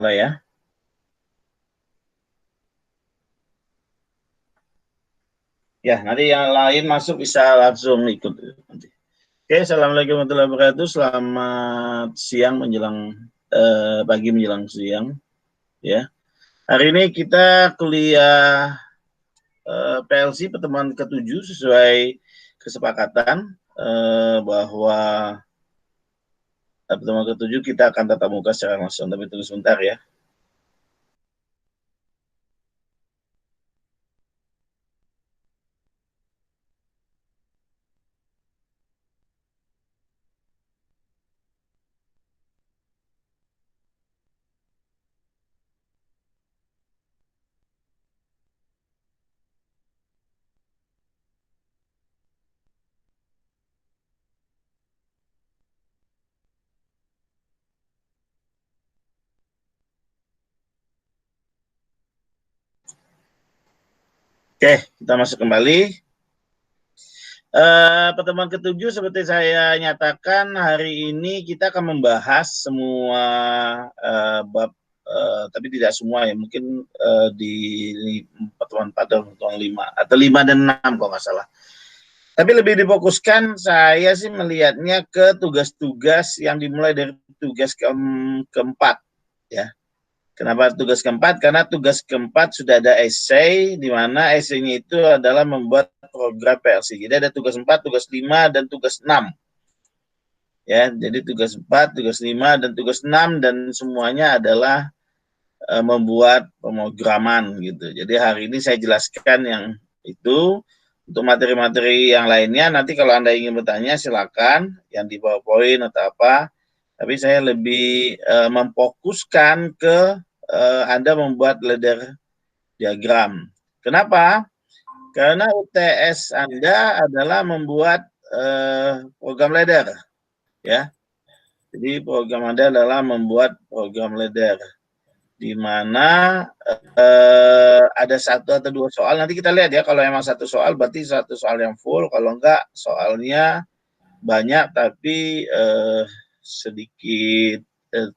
mulai ya. Ya, nanti yang lain masuk bisa langsung ikut nanti. Oke, assalamualaikum warahmatullahi wabarakatuh. Selamat siang menjelang pagi menjelang siang. Ya, hari ini kita kuliah PLC pertemuan ke-7 sesuai kesepakatan bahwa pertemuan ke-7 kita akan tatap muka secara langsung. Tapi tunggu sebentar ya. Oke, kita masuk kembali. Pertemuan ke-7 seperti saya nyatakan hari ini kita akan membahas semua bab, tapi tidak semua ya, mungkin di pertemuan 4 dan pertemuan 5 atau 5 dan 6 kalau nggak salah. Tapi lebih difokuskan saya sih melihatnya ke tugas-tugas yang dimulai dari tugas keempat ya. Kenapa tugas keempat? Karena tugas keempat sudah ada essay, di mana essay-nya itu adalah membuat program PLC. Jadi ada tugas 4, tugas 5, dan tugas 6. Ya, jadi tugas 4, tugas 5, dan tugas 6, dan semuanya adalah membuat pemrograman gitu. Jadi hari ini saya jelaskan yang itu. Untuk materi-materi yang lainnya, nanti kalau Anda ingin bertanya silakan, yang di PowerPoint atau apa. Tapi saya lebih memfokuskan ke Anda membuat ladder diagram. Kenapa? Karena UTS Anda adalah membuat program ladder, ya. Jadi program Anda adalah membuat program ladder, di mana ada 1 atau 2 soal. Nanti kita lihat ya, kalau emang 1 soal berarti 1 soal yang full, kalau enggak soalnya banyak tapi sedikit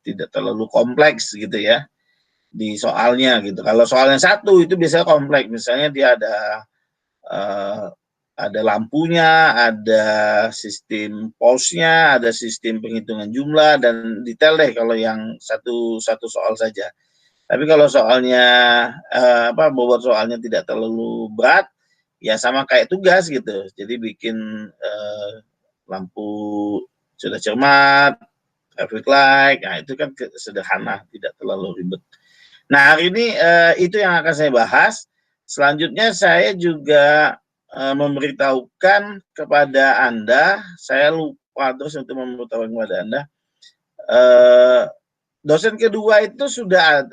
tidak terlalu kompleks gitu ya di soalnya gitu. Kalau soal yang 1 itu biasanya kompleks, misalnya dia ada lampunya, ada sistem pause-nya, ada sistem penghitungan jumlah, dan detail deh kalau yang satu soal saja. Tapi kalau soalnya bobot soalnya tidak terlalu berat, ya sama kayak tugas gitu. Jadi bikin lampu sudah cermat, traffic light, nah itu kan sederhana, tidak terlalu ribet. Nah hari ini itu yang akan saya bahas. Selanjutnya saya juga memberitahukan kepada Anda, saya lupa terus untuk memberitahukan kepada Anda, dosen kedua itu sudah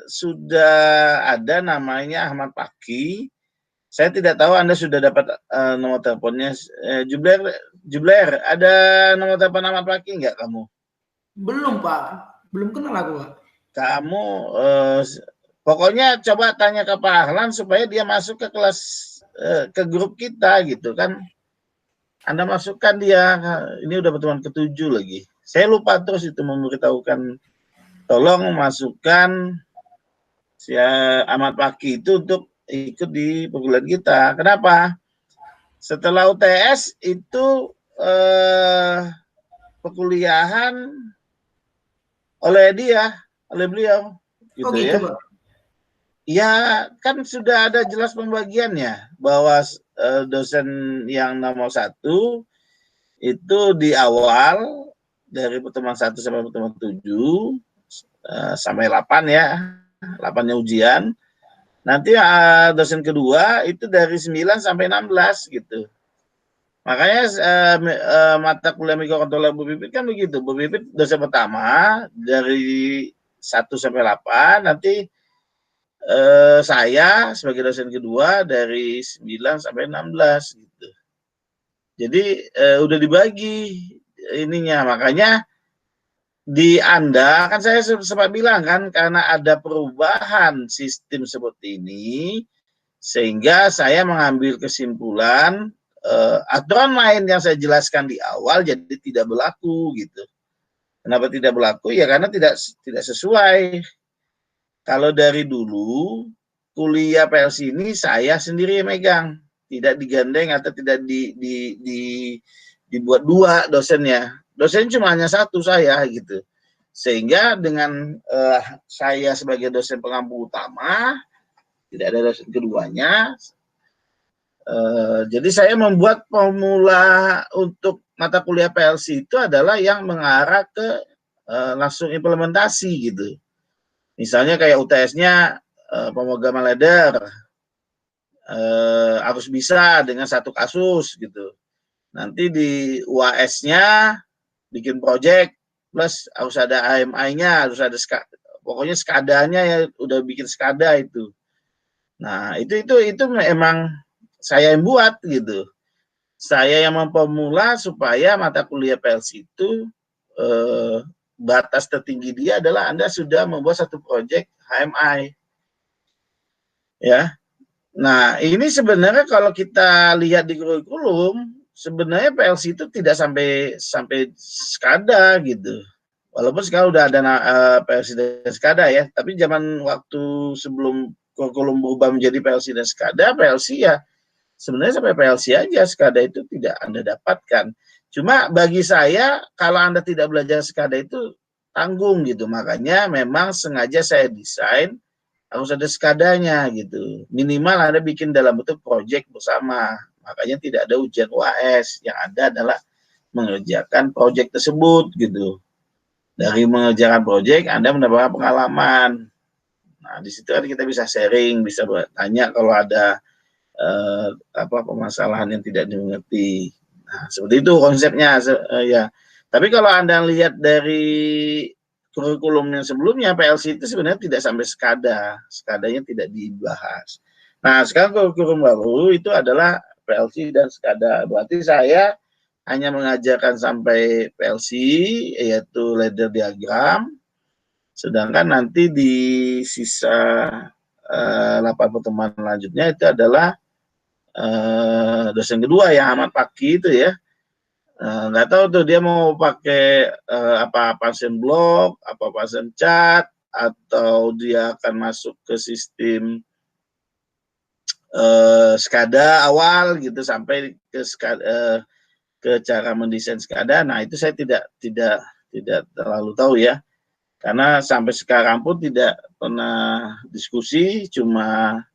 ada namanya Ahmad Paki. Saya tidak tahu Anda sudah dapat nomor teleponnya. Jubler, ada nomor telepon Ahmad Paki nggak kamu? Belum, Pak. Belum kenal aku, Pak. Kamu pokoknya coba tanya ke Pak Ahlan supaya dia masuk ke kelas ke grup kita gitu kan. Anda masukkan dia, ini udah pertemuan ke-7 lagi. Saya lupa terus itu memberitahukan, tolong masukkan si Ahmad Paki itu untuk ikut di perguruan kita. Kenapa? Setelah UTS itu perkuliahan oleh beliau gitu, Oh gitu, ya. Pak. Ya kan sudah ada jelas pembagiannya bahwa dosen yang nomor 1 itu di awal dari pertemuan 1 sampai pertemuan 7 sampai 8 ya, 8-nya ujian. Nanti dosen kedua itu dari 9 sampai 16 gitu. Makanya mata kuliah mikrokontroler Bu Pipit kan begitu. Bu Pipit dosen pertama dari 1 sampai 8, nanti saya sebagai dosen kedua dari 9 sampai 16 gitu. Jadi udah dibagi ininya, makanya di Anda kan saya sempat bilang kan, karena ada perubahan sistem seperti ini sehingga saya mengambil kesimpulan aturan main yang saya jelaskan di awal jadi tidak berlaku gitu. Kenapa tidak berlaku? Ya karena tidak sesuai. Kalau dari dulu kuliah PLC ini saya sendiri yang megang, tidak digandeng atau tidak dibuat dua dosennya. Dosen cuma hanya satu, saya gitu. Sehingga dengan saya sebagai dosen pengampu utama, tidak ada dosen keduanya. Jadi saya membuat formula untuk mata kuliah PLC itu adalah yang mengarah ke langsung implementasi gitu. Misalnya kayak UTS-nya pemrograman ladder harus bisa dengan satu kasus gitu. Nanti di UAS-nya bikin project plus harus ada AMI-nya, harus ada pokoknya skadanya ya udah bikin skada itu. Nah, itu memang saya yang buat gitu. Saya yang memformula supaya mata kuliah PLC itu batas tertinggi dia adalah Anda sudah membuat satu project HMI. Ya. Nah, ini sebenarnya kalau kita lihat di kurikulum, sebenarnya PLC itu tidak sampai skada gitu. Walaupun sekarang udah ada PLC dan skada ya, tapi zaman waktu sebelum kurikulum berubah menjadi PLC dan skada, PLC ya sebenarnya sampai PLC aja, skada itu tidak Anda dapatkan. Cuma bagi saya kalau Anda tidak belajar skada itu tanggung gitu, makanya memang sengaja saya desain harus ada skadanya gitu. Minimal Anda bikin dalam bentuk project bersama. Makanya tidak ada ujian UAS, yang ada adalah mengerjakan project tersebut gitu. Dari mengerjakan project Anda mendapatkan pengalaman. Nah, di situ kan kita bisa sharing, bisa bertanya kalau ada permasalahan yang tidak dimengerti. Nah, seperti itu konsepnya ya. Tapi kalau Anda lihat dari kurikulum yang sebelumnya, PLC itu sebenarnya tidak sampai skada, skadanya tidak dibahas. Nah, sekarang kurikulum baru itu adalah PLC dan skada. Berarti saya hanya mengajarkan sampai PLC, yaitu ladder diagram, sedangkan nanti di sisa 8 pertemuan lanjutnya itu adalah dosen kedua yang Ahmad Paki itu ya. Nggak tahu tuh dia mau pakai apa pasien blok, apa pasien cat, atau dia akan masuk ke sistem skada awal gitu sampai ke skada, ke cara mendesain skada. Nah itu saya tidak terlalu tahu ya, karena sampai sekarang pun tidak pernah diskusi, cuma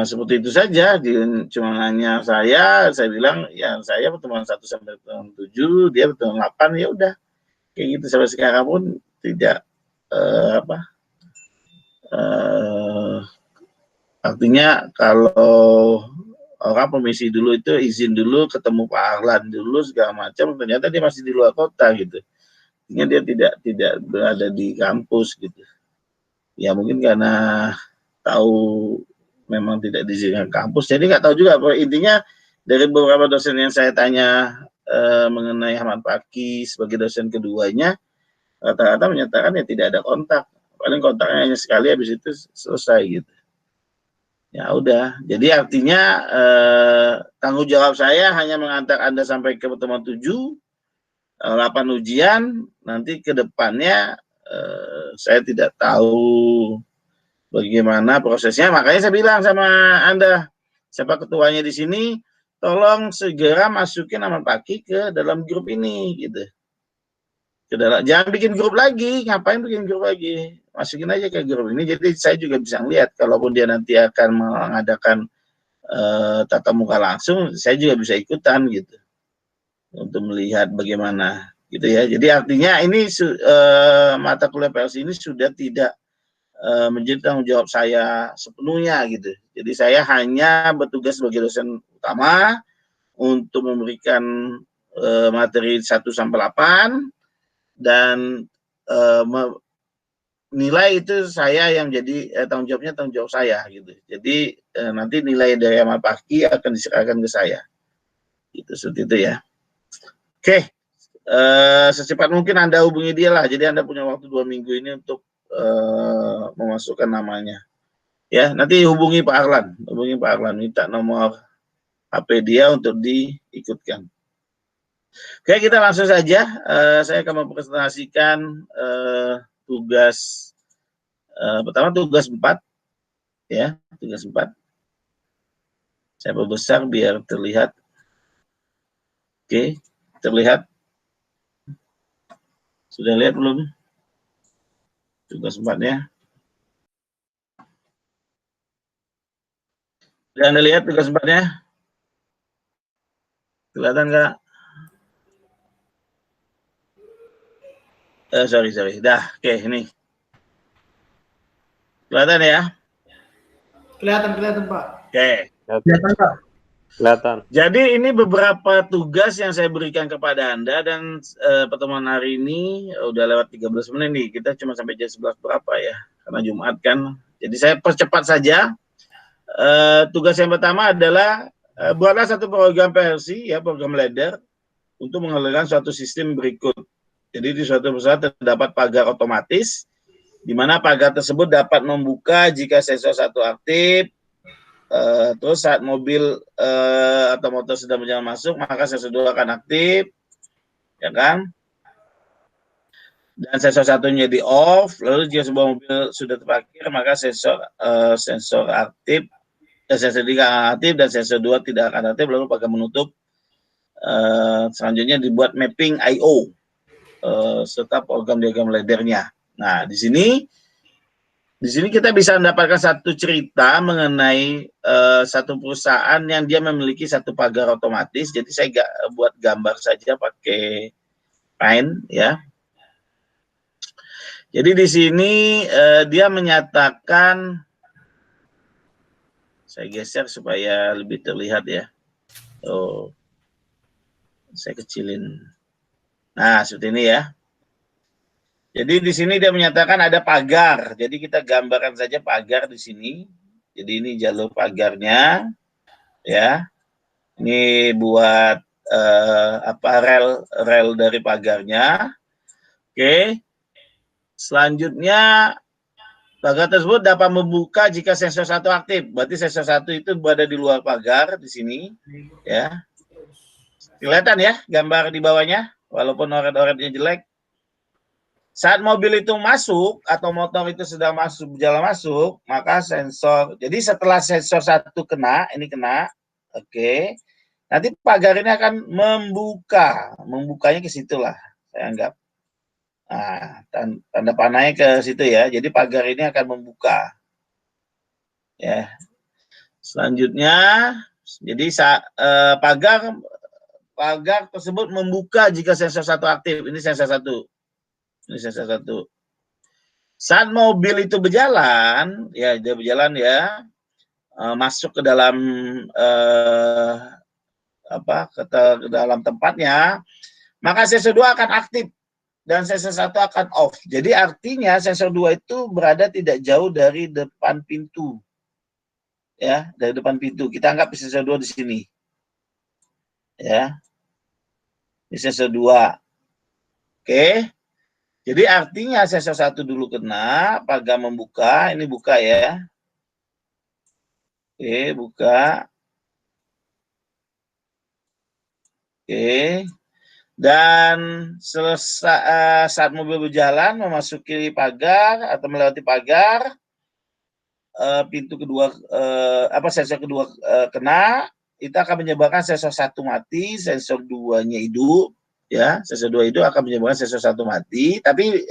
seperti itu saja. Cuma nanya saya bilang ya saya pertemuan 1 sampai pertemuan 7, dia pertemuan 8, ya udah kayak gitu sampai sekarang pun tidak artinya kalau orang permisi dulu itu izin dulu, ketemu Pak Arlan dulu segala macam, ternyata dia masih di luar kota gitu. Artinya dia tidak berada di kampus gitu. Ya mungkin karena tahu memang tidak diizinkan kampus, jadi nggak tahu juga. Intinya dari beberapa dosen yang saya tanya mengenai Ahmad Paki sebagai dosen keduanya, rata-rata menyatakan ya tidak ada kontak, paling kontaknya hanya sekali, habis itu selesai gitu. Ya udah, jadi artinya tanggung jawab saya hanya mengantar Anda sampai ke pertemuan 7, 8 ujian, nanti ke depannya saya tidak tahu bagaimana prosesnya. Makanya saya bilang sama Anda, siapa ketuanya di sini, tolong segera masukin nama Paki ke dalam grup ini gitu. Ke dalam, jangan bikin grup lagi, ngapain bikin grup lagi? Masukin aja ke grup ini, jadi saya juga bisa lihat kalaupun dia nanti akan mengadakan tatap muka langsung, saya juga bisa ikutan gitu untuk melihat bagaimana gitu ya. Jadi artinya ini mata kuliah PLC ini sudah tidak menjadi tanggung jawab saya sepenuhnya gitu. Jadi saya hanya bertugas sebagai dosen utama untuk memberikan materi 1 sampai 8 dan nilai itu saya yang jadi tanggung jawab saya gitu. Jadi nanti nilai dari Ahmad Paki akan diserahkan ke saya. Gitu, seperti itu ya. Oke, secepat mungkin Anda hubungi dia lah. Jadi Anda punya waktu 2 minggu ini untuk memasukkan namanya. Ya, nanti hubungi Pak Arlan, minta nomor HP dia untuk diikutkan. Oke, kita langsung saja. Saya akan mempresentasikan tugas Pertama tugas 4, ya, tugas 4. Saya perbesar biar terlihat. Oke, terlihat. Sudah lihat belum? Tugas 4-nya. Sudah Anda lihat tugas 4-nya? Kelihatan nggak? Sorry. Dah, oke, ini. Kelihatan ya? Kelihatan Pak. Oke. Kelihatan Pak. Kelihatan. Jadi ini beberapa tugas yang saya berikan kepada Anda dan pertemuan hari ini udah lewat 13 menit nih. Kita cuma sampai jam 11 berapa ya? Karena Jumat kan. Jadi saya percepat saja. Tugas yang pertama adalah buatlah satu program PLC, ya, program ladder untuk mengalirkan suatu sistem berikut. Jadi di suatu perusahaan terdapat pagar otomatis, di mana pagar tersebut dapat membuka jika sensor 1 aktif, terus saat mobil atau motor sedang berjalan masuk, maka sensor 2 akan aktif, ya kan? Dan sensor 1-nya di off, lalu jika sebuah mobil sudah terparkir, maka sensor aktif, sensor 3 akan aktif dan sensor 2 tidak akan aktif, lalu pagar menutup. Selanjutnya dibuat mapping I/O serta program diagram laddernya. Nah, di sini kita bisa mendapatkan satu cerita mengenai satu perusahaan yang dia memiliki satu pagar otomatis. Jadi saya buat gambar saja pakai Paint, ya. Jadi di sini dia menyatakan, saya geser supaya lebih terlihat ya. Saya kecilin. Nah, seperti ini ya. Jadi di sini dia menyatakan ada pagar. Jadi kita gambarkan saja pagar di sini. Jadi ini jalur pagarnya, ya. Ini buat rel dari pagarnya. Oke. Selanjutnya pagar tersebut dapat membuka jika sensor 1 aktif. Berarti sensor 1 itu berada di luar pagar di sini, ya. Kelihatan ya gambar di bawahnya, walaupun oret-oretnya jelek. Saat mobil itu masuk atau motor itu sedang berjalan masuk, maka sensor, jadi setelah sensor 1 kena, ini kena, oke, nanti pagar ini akan membukanya ke situ lah, saya anggap. Nah, tanda panahnya ke situ ya, jadi pagar ini akan membuka. Ya. Selanjutnya, jadi pagar tersebut membuka jika sensor 1 aktif. Ini sensor 1. Ini sensor 1. Saat mobil itu berjalan, ya dia berjalan ya, masuk ke dalam ke dalam tempatnya, maka sensor 2 akan aktif dan sensor 1 akan off. Jadi artinya sensor 2 itu berada tidak jauh dari depan pintu. Ya, dari depan pintu. Kita anggap sensor 2 di sini. Ya. Ini sensor 2. Oke. Jadi artinya sensor 1 dulu kena, pagar membuka, ini buka ya. Oke, buka. Oke. Dan selesai saat mobil berjalan memasuki pagar atau melewati pagar, pintu kedua sensor kedua kena, itu akan menyebabkan sensor 1 mati, sensor 2-nya hidup. Ya, sensor 2 itu akan menyebabkan sensor 1 mati, tapi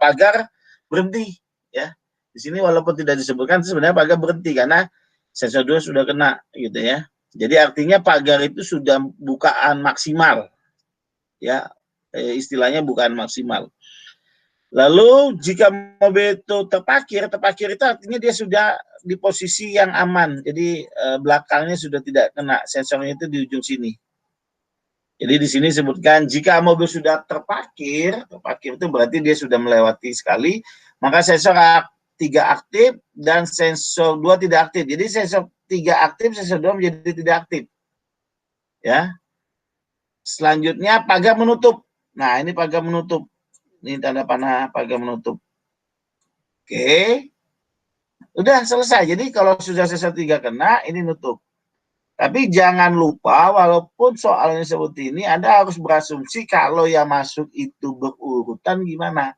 pagar berhenti, ya. Di sini walaupun tidak disebutkan, sebenarnya pagar berhenti karena sensor 2 sudah kena, gitu ya. Jadi artinya pagar itu sudah bukaan maksimal, ya, istilahnya bukaan maksimal. Lalu jika mobil itu terparkir itu artinya dia sudah di posisi yang aman, jadi belakangnya sudah tidak kena, sensornya itu di ujung sini. Jadi di sini disebutkan jika mobil sudah terparkir itu berarti dia sudah melewati sekali, maka sensor 3 aktif dan sensor 2 tidak aktif. Jadi sensor 3 aktif, sensor 2 menjadi tidak aktif. Ya. Selanjutnya pagar menutup. Nah, ini pagar menutup. Ini tanda panah pagar menutup. Oke. Udah selesai. Jadi kalau sudah sensor 3 kena, ini nutup. Tapi jangan lupa, walaupun soalnya seperti ini, Anda harus berasumsi kalau yang masuk itu berurutan gimana.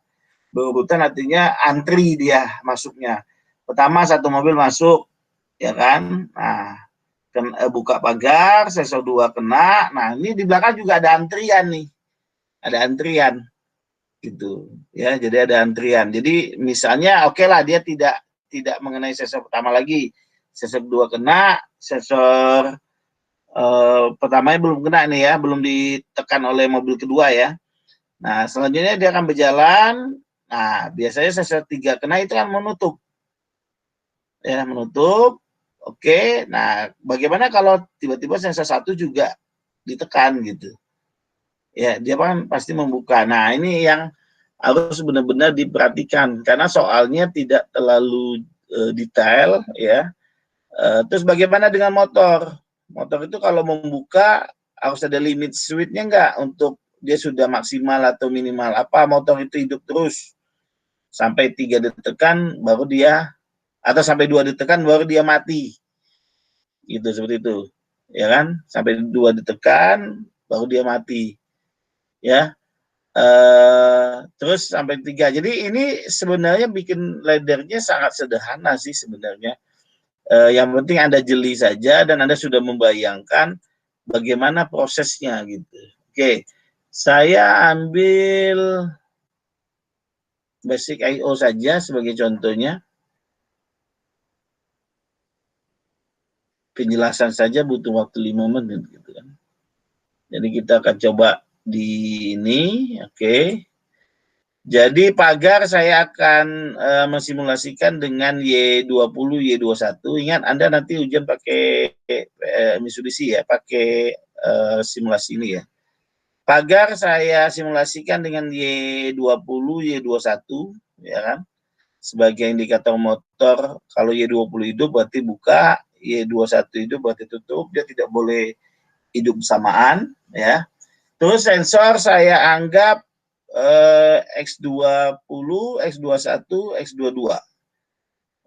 Berurutan artinya antri dia masuknya. Pertama satu mobil masuk, ya kan? Nah, buka pagar, sensor 2 kena. Nah, ini di belakang juga ada antrian nih. Ada antrian gitu. Ya, jadi ada antrian. Jadi misalnya oke lah dia tidak mengenai sensor pertama lagi. Sensor 2 kena, sensor pertamanya belum kena nih ya, belum ditekan oleh mobil kedua ya. Nah, selanjutnya dia akan berjalan. Nah, biasanya sensor 3 kena itu kan menutup. Ya, menutup. Oke. Nah, bagaimana kalau tiba-tiba sensor 1 juga ditekan gitu. Ya, dia kan pasti membuka. Nah, ini yang harus benar-benar diperhatikan karena soalnya tidak terlalu detail ya. Terus bagaimana dengan motor? Motor itu kalau membuka harus ada limit speed-nya enggak untuk dia sudah maksimal atau minimal. Apa motor itu hidup terus sampai 3 ditekan baru dia, atau sampai 2 ditekan baru dia mati. Gitu, seperti itu. Ya kan? Sampai 2 ditekan baru dia mati. Ya. Terus sampai 3. Jadi ini sebenarnya bikin laddernya sangat sederhana sih sebenarnya. Yang penting Anda jeli saja dan Anda sudah membayangkan bagaimana prosesnya gitu. Oke, saya ambil basic I/O saja sebagai contohnya. Penjelasan saja butuh waktu 5 menit gitu kan. Jadi kita akan coba di ini, oke. Jadi pagar saya akan mensimulasikan dengan Y20, Y21. Ingat Anda nanti ujian pakai Mitsubishi ya, pakai simulasi ini ya. Pagar saya simulasikan dengan Y20, Y21, ya kan? Sebagai indikator motor, kalau Y20 hidup berarti buka, Y21 hidup berarti tutup, dia tidak boleh hidup bersamaan, ya. Terus sensor saya anggap X20, X21, X22.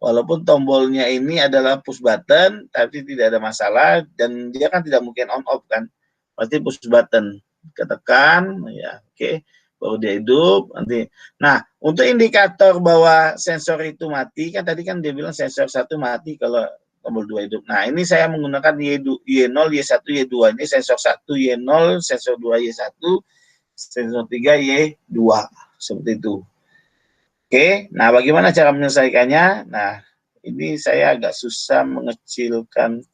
Walaupun tombolnya ini adalah push button, tapi tidak ada masalah, dan dia kan tidak mungkin on off kan, pasti push button, ketekan, ya oke, baru dia hidup nanti. Nah, untuk indikator bahwa sensor itu mati, kan tadi kan dia bilang sensor 1 mati kalau tombol 2 hidup. Nah, ini saya menggunakan Y0, Y1, Y2. Ini sensor 1 Y0, sensor 2 Y1, sensor 3 Y2. Seperti itu. Oke, nah bagaimana cara menyelesaikannya? Nah, ini saya agak susah mengecilkan,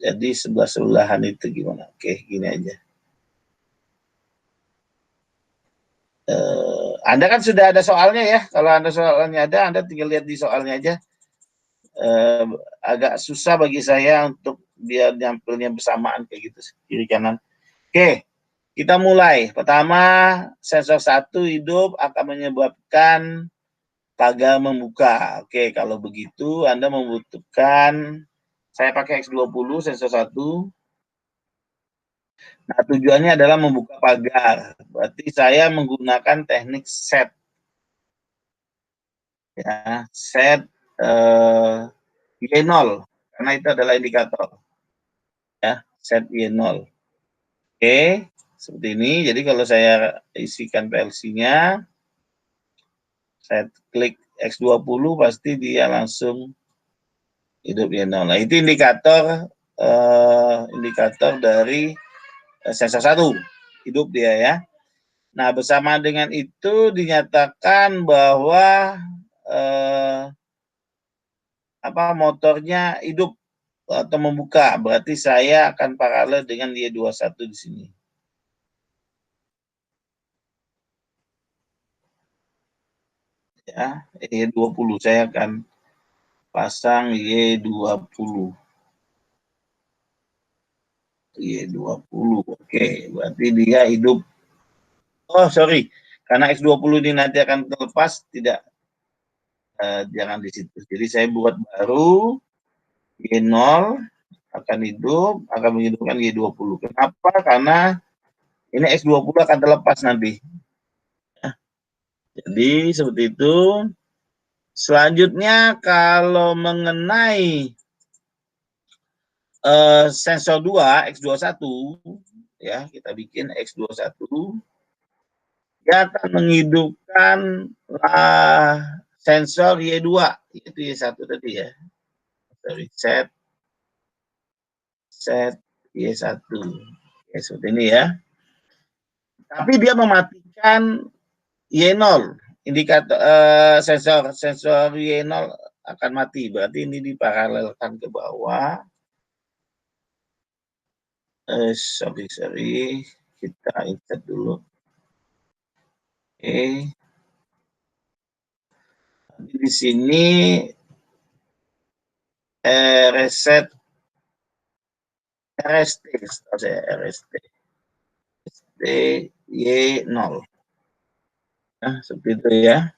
jadi sebelah-sebelahan itu gimana? Oke, gini aja. Anda kan sudah ada soalnya ya, kalau Anda soalnya ada, Anda tinggal lihat di soalnya aja. Agak susah bagi saya untuk biar nyampilnya bersamaan kayak gitu, kiri kanan. Oke, kita mulai. Pertama, sensor 1 hidup akan menyebabkan pagar membuka. Oke, kalau begitu Anda membutuhkan, saya pakai X20 sensor 1. Nah, tujuannya adalah membuka pagar. Berarti saya menggunakan teknik set. Ya, set Y0 karena itu adalah indikator. Ya, set Y0. Oke, seperti ini. Jadi kalau saya isikan PLC-nya, saya klik X20 pasti dia langsung hidup Y0. Nah, itu indikator dari sensor 1 hidup dia ya. Nah, bersama dengan itu dinyatakan bahwa motornya hidup atau membuka. Berarti saya akan paralel dengan Y21 di sini. Ya, Y20 saya akan pasang Y20. Y20. Oke, berarti dia hidup. Oh, sorry. Karena X20 ini nanti akan terlepas, tidak, jangan di situ. Jadi saya buat baru Y0 akan hidup, akan menghidupkan Y20. Kenapa? Karena ini X20 akan terlepas nanti. Jadi seperti itu. Selanjutnya kalau mengenai sensor 2 X21 ya, kita bikin X21. dia akan menghidupkan sensor Y2, itu Y1 tadi ya. Sorry, set Y1. Ya, seperti ini ya. Tapi dia mematikan Y0, indikator sensor Y0 akan mati, berarti ini diparalelkan ke bawah. Sorry, kita insert dulu. Oke. Di sini reset RST, setahu saya RST Y0. Nah, seperti itu ya.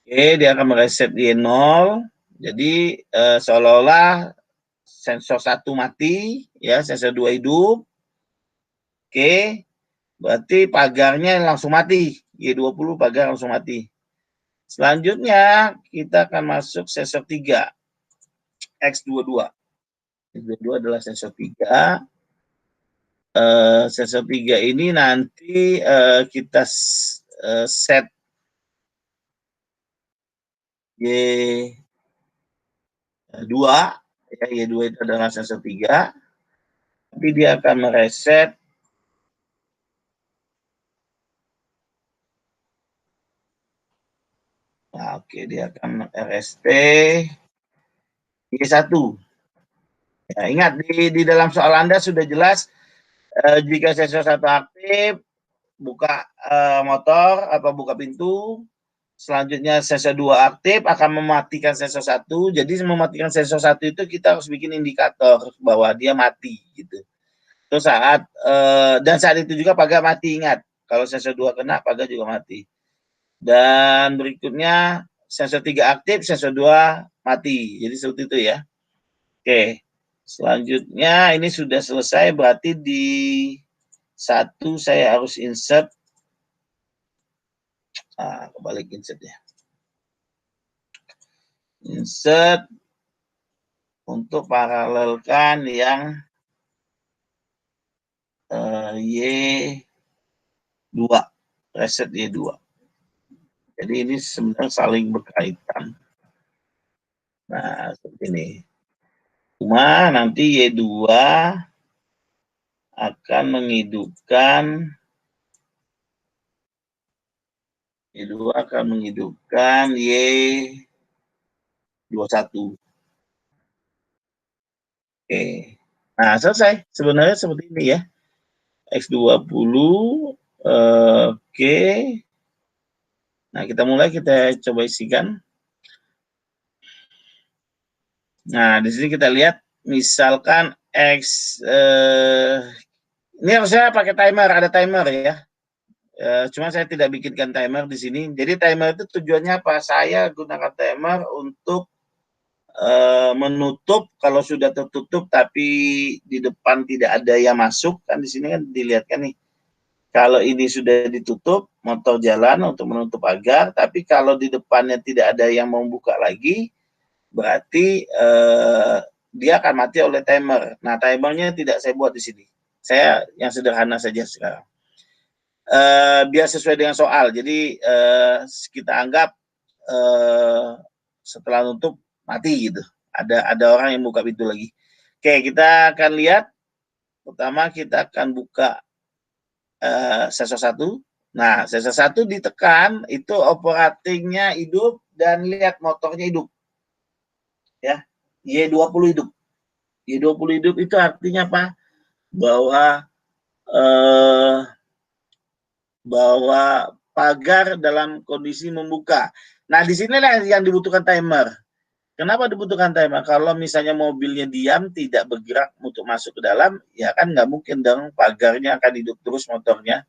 Oke, dia akan mereset Y0. Jadi seolah-olah sensor 1 mati, ya, sensor 2 hidup. Oke, berarti pagarnya langsung mati. Y20 pagar langsung mati. Selanjutnya kita akan masuk sensor 3, X22. X22 adalah sensor 3. Sensor 3 ini nanti kita set Y2, ya, Y2 itu adalah sensor 3, tapi dia akan mereset nah, oke, dia akan RST Y1. Ya, ingat di dalam soal Anda sudah jelas jika sensor 1 aktif, buka motor atau buka pintu, selanjutnya sensor 2 aktif akan mematikan sensor 1. Jadi mematikan sensor 1 itu kita harus bikin indikator bahwa dia mati gitu. Terus dan saat itu juga pagar mati, ingat. Kalau sensor 2 kena, pagar juga mati. Dan berikutnya sensor 3 aktif, sensor 2 mati. Jadi seperti itu ya. Oke. Selanjutnya ini sudah selesai, berarti di 1 saya harus insert. Kebalik insertnya. Insert untuk paralelkan yang Y2, reset Y2. Jadi ini sebenarnya saling berkaitan. Nah, seperti ini. Cuma nanti Y2 akan menghidupkan Y21. Oke. Nah, selesai. Sebenarnya seperti ini ya. X20. Oke. Nah, kita mulai, kita coba isikan. Nah, di sini kita lihat, misalkan ini harusnya pakai timer, ada timer ya. Cuma saya tidak bikinkan timer di sini. Jadi timer itu tujuannya apa? Saya gunakan timer untuk menutup kalau sudah tertutup tapi di depan tidak ada yang masuk, kan di sini kan dilihatkan nih. Kalau ini sudah ditutup, motor jalan untuk menutup pagar, tapi kalau di depannya tidak ada yang mau buka lagi, berarti dia akan mati oleh timer. Nah, timernya tidak saya buat di sini. Saya yang sederhana saja sekarang. Biar sesuai dengan soal. Jadi kita anggap setelah nutup mati gitu. Ada orang yang buka pintu lagi. Oke, kita akan lihat. Pertama kita akan buka sensor 1. Nah, sensor 1 ditekan, itu operatingnya hidup dan lihat motornya hidup. Ya, Y20 hidup. Y20 hidup itu artinya apa? Bahwa pagar dalam kondisi membuka. Nah, di sinilah yang dibutuhkan timer. Kenapa dibutuhkan timer? Kalau misalnya mobilnya diam, tidak bergerak untuk masuk ke dalam, ya kan nggak mungkin dong pagarnya akan hidup terus motornya.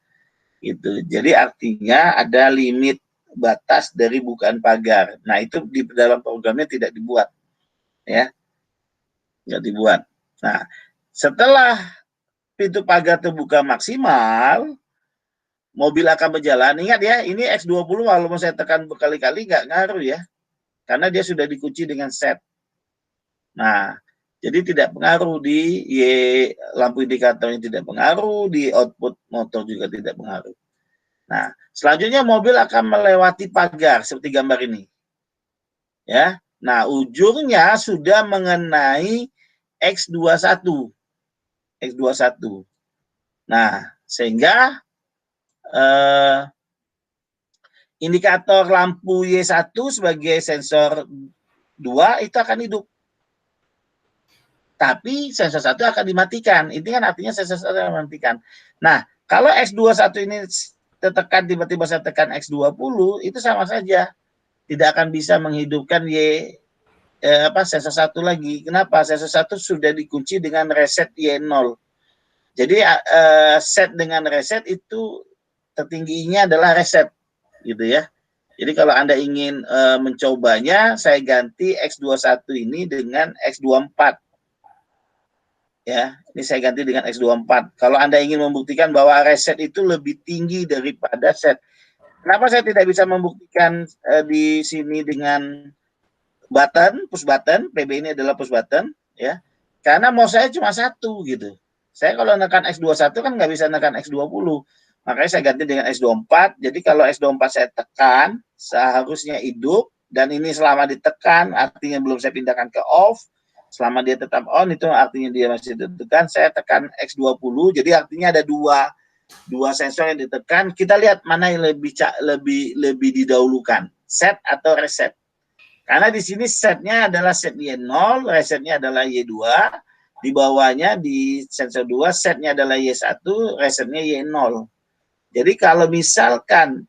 Gitu. Jadi artinya ada limit batas dari bukaan pagar. Nah, itu di dalam programnya tidak dibuat. Ya, nggak dibuat. Nah, setelah pintu pagar terbuka maksimal, mobil akan berjalan. Ingat ya, ini X20 walaupun saya tekan berkali-kali nggak ngaruh ya. Karena dia sudah dikunci dengan set. Nah, Jadi tidak pengaruh di lampu indikatornya, tidak pengaruh di output motor juga tidak pengaruh. Nah, selanjutnya mobil akan melewati pagar seperti gambar ini. Ya. Nah, ujungnya sudah mengenai X21. X21. Nah, sehingga indikator lampu Y1 sebagai sensor 2 itu akan hidup. Tapi sensor 1 akan dimatikan. Itu kan artinya sensor 1 akan dimatikan. Nah, kalau X21 ini tertekan, tiba-tiba saya tekan X20, itu sama saja. Tidak akan bisa menghidupkan sensor 1 lagi. Kenapa? Sensor 1 sudah dikunci dengan reset Y0. Jadi set dengan reset itu tertingginya adalah reset, gitu ya. Jadi kalau Anda ingin mencobanya, saya ganti X21 ini dengan X24. Ya, ini saya ganti dengan X24. Kalau Anda ingin membuktikan bahwa reset itu lebih tinggi daripada set. Kenapa saya tidak bisa membuktikan di sini dengan button, push button, PB ini adalah push button, ya. Karena mouse saya cuma satu gitu. Saya kalau nekan X21 kan nggak bisa nekan X20. Makanya saya ganti dengan X24. Jadi kalau X24 saya tekan, seharusnya hidup. Dan ini selama ditekan, artinya belum saya pindahkan ke off. Selama dia tetap on, itu artinya dia masih ditekan. Saya tekan X20, jadi artinya ada dua sensor yang ditekan. Kita lihat mana yang lebih didahulukan, set atau reset. Karena di sini setnya adalah set Y0, resetnya adalah Y2. Di bawahnya di sensor 2 setnya adalah Y1, resetnya Y0. Jadi kalau misalkan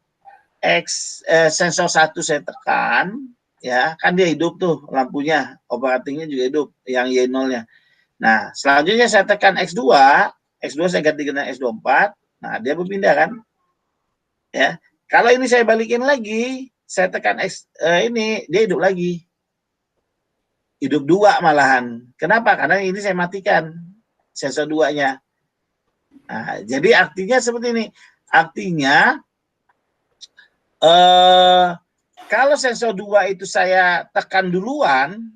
sensor 1 saya tekan, ya kan dia hidup tuh lampunya, operatingnya juga hidup yang Y0-nya. Nah, selanjutnya saya tekan X2 saya ganti dengan X24, nah dia berpindah kan. Ya. Kalau ini saya balikin lagi, saya tekan ini, dia hidup lagi. Hidup 2 malahan. Kenapa? Karena ini saya matikan sensor 2-nya. Nah, jadi artinya seperti ini. Artinya kalau sensor 2 itu saya tekan duluan,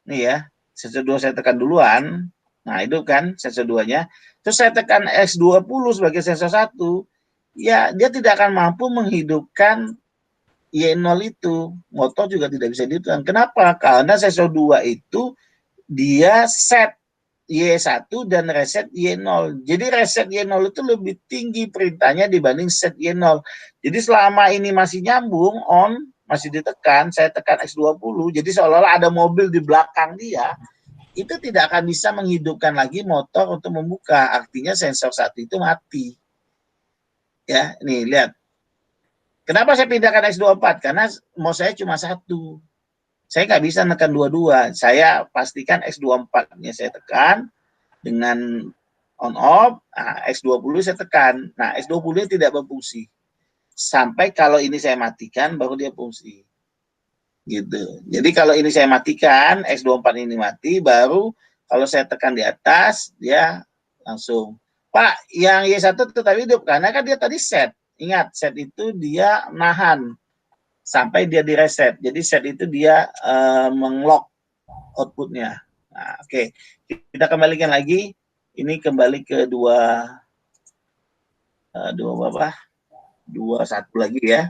nih ya, sensor 2 saya tekan duluan, nah itu kan sensor 2-nya, terus saya tekan X20 sebagai sensor 1, ya dia tidak akan mampu menghidupkan Y0 itu, motor juga tidak bisa dihidupkan. Kenapa? Karena sensor 2 itu dia set Y1 dan reset Y0. Jadi reset Y0 itu lebih tinggi perintahnya dibanding set Y0. Jadi selama ini masih nyambung, on, masih ditekan, saya tekan X20, jadi seolah-olah ada mobil di belakang dia, itu tidak akan bisa menghidupkan lagi motor untuk membuka. Artinya sensor 1 itu mati. Ya, nih lihat. Kenapa saya pindahkan X24? Karena mau saya cuma satu. Saya nggak bisa nekan dua-dua. Saya pastikan X24-nya saya tekan dengan on off, nah, X20 saya tekan. Nah, X20-nya tidak berfungsi. Sampai kalau ini saya matikan, baru dia fungsi. Gitu. Jadi kalau ini saya matikan, X24 ini mati, baru kalau saya tekan di atas, dia langsung. Pak, yang Y1 tetap hidup, karena kan dia tadi set. Ingat, set itu dia nahan sampai dia direset. Jadi set itu dia menglock outputnya. Nah, oke. Kita kembalikan lagi. Ini kembali ke dua satu lagi ya.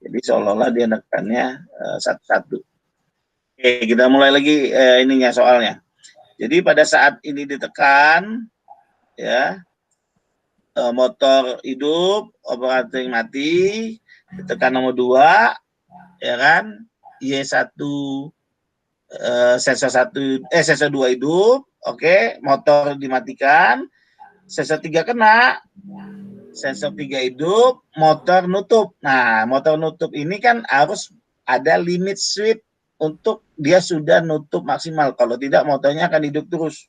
Jadi seolah-olah dia nekannya satu-satu. Oke, kita mulai lagi ininya soalnya. Jadi pada saat ini ditekan, ya, motor hidup, operating mati, ditekan nomor 2, ya kan, Y1 sensor 2 hidup, oke, motor dimatikan, sensor 3 kena, sensor 3 hidup, motor nutup. Nah, motor nutup ini kan harus ada limit sweep untuk dia sudah nutup maksimal. Kalau tidak, motornya akan hidup terus.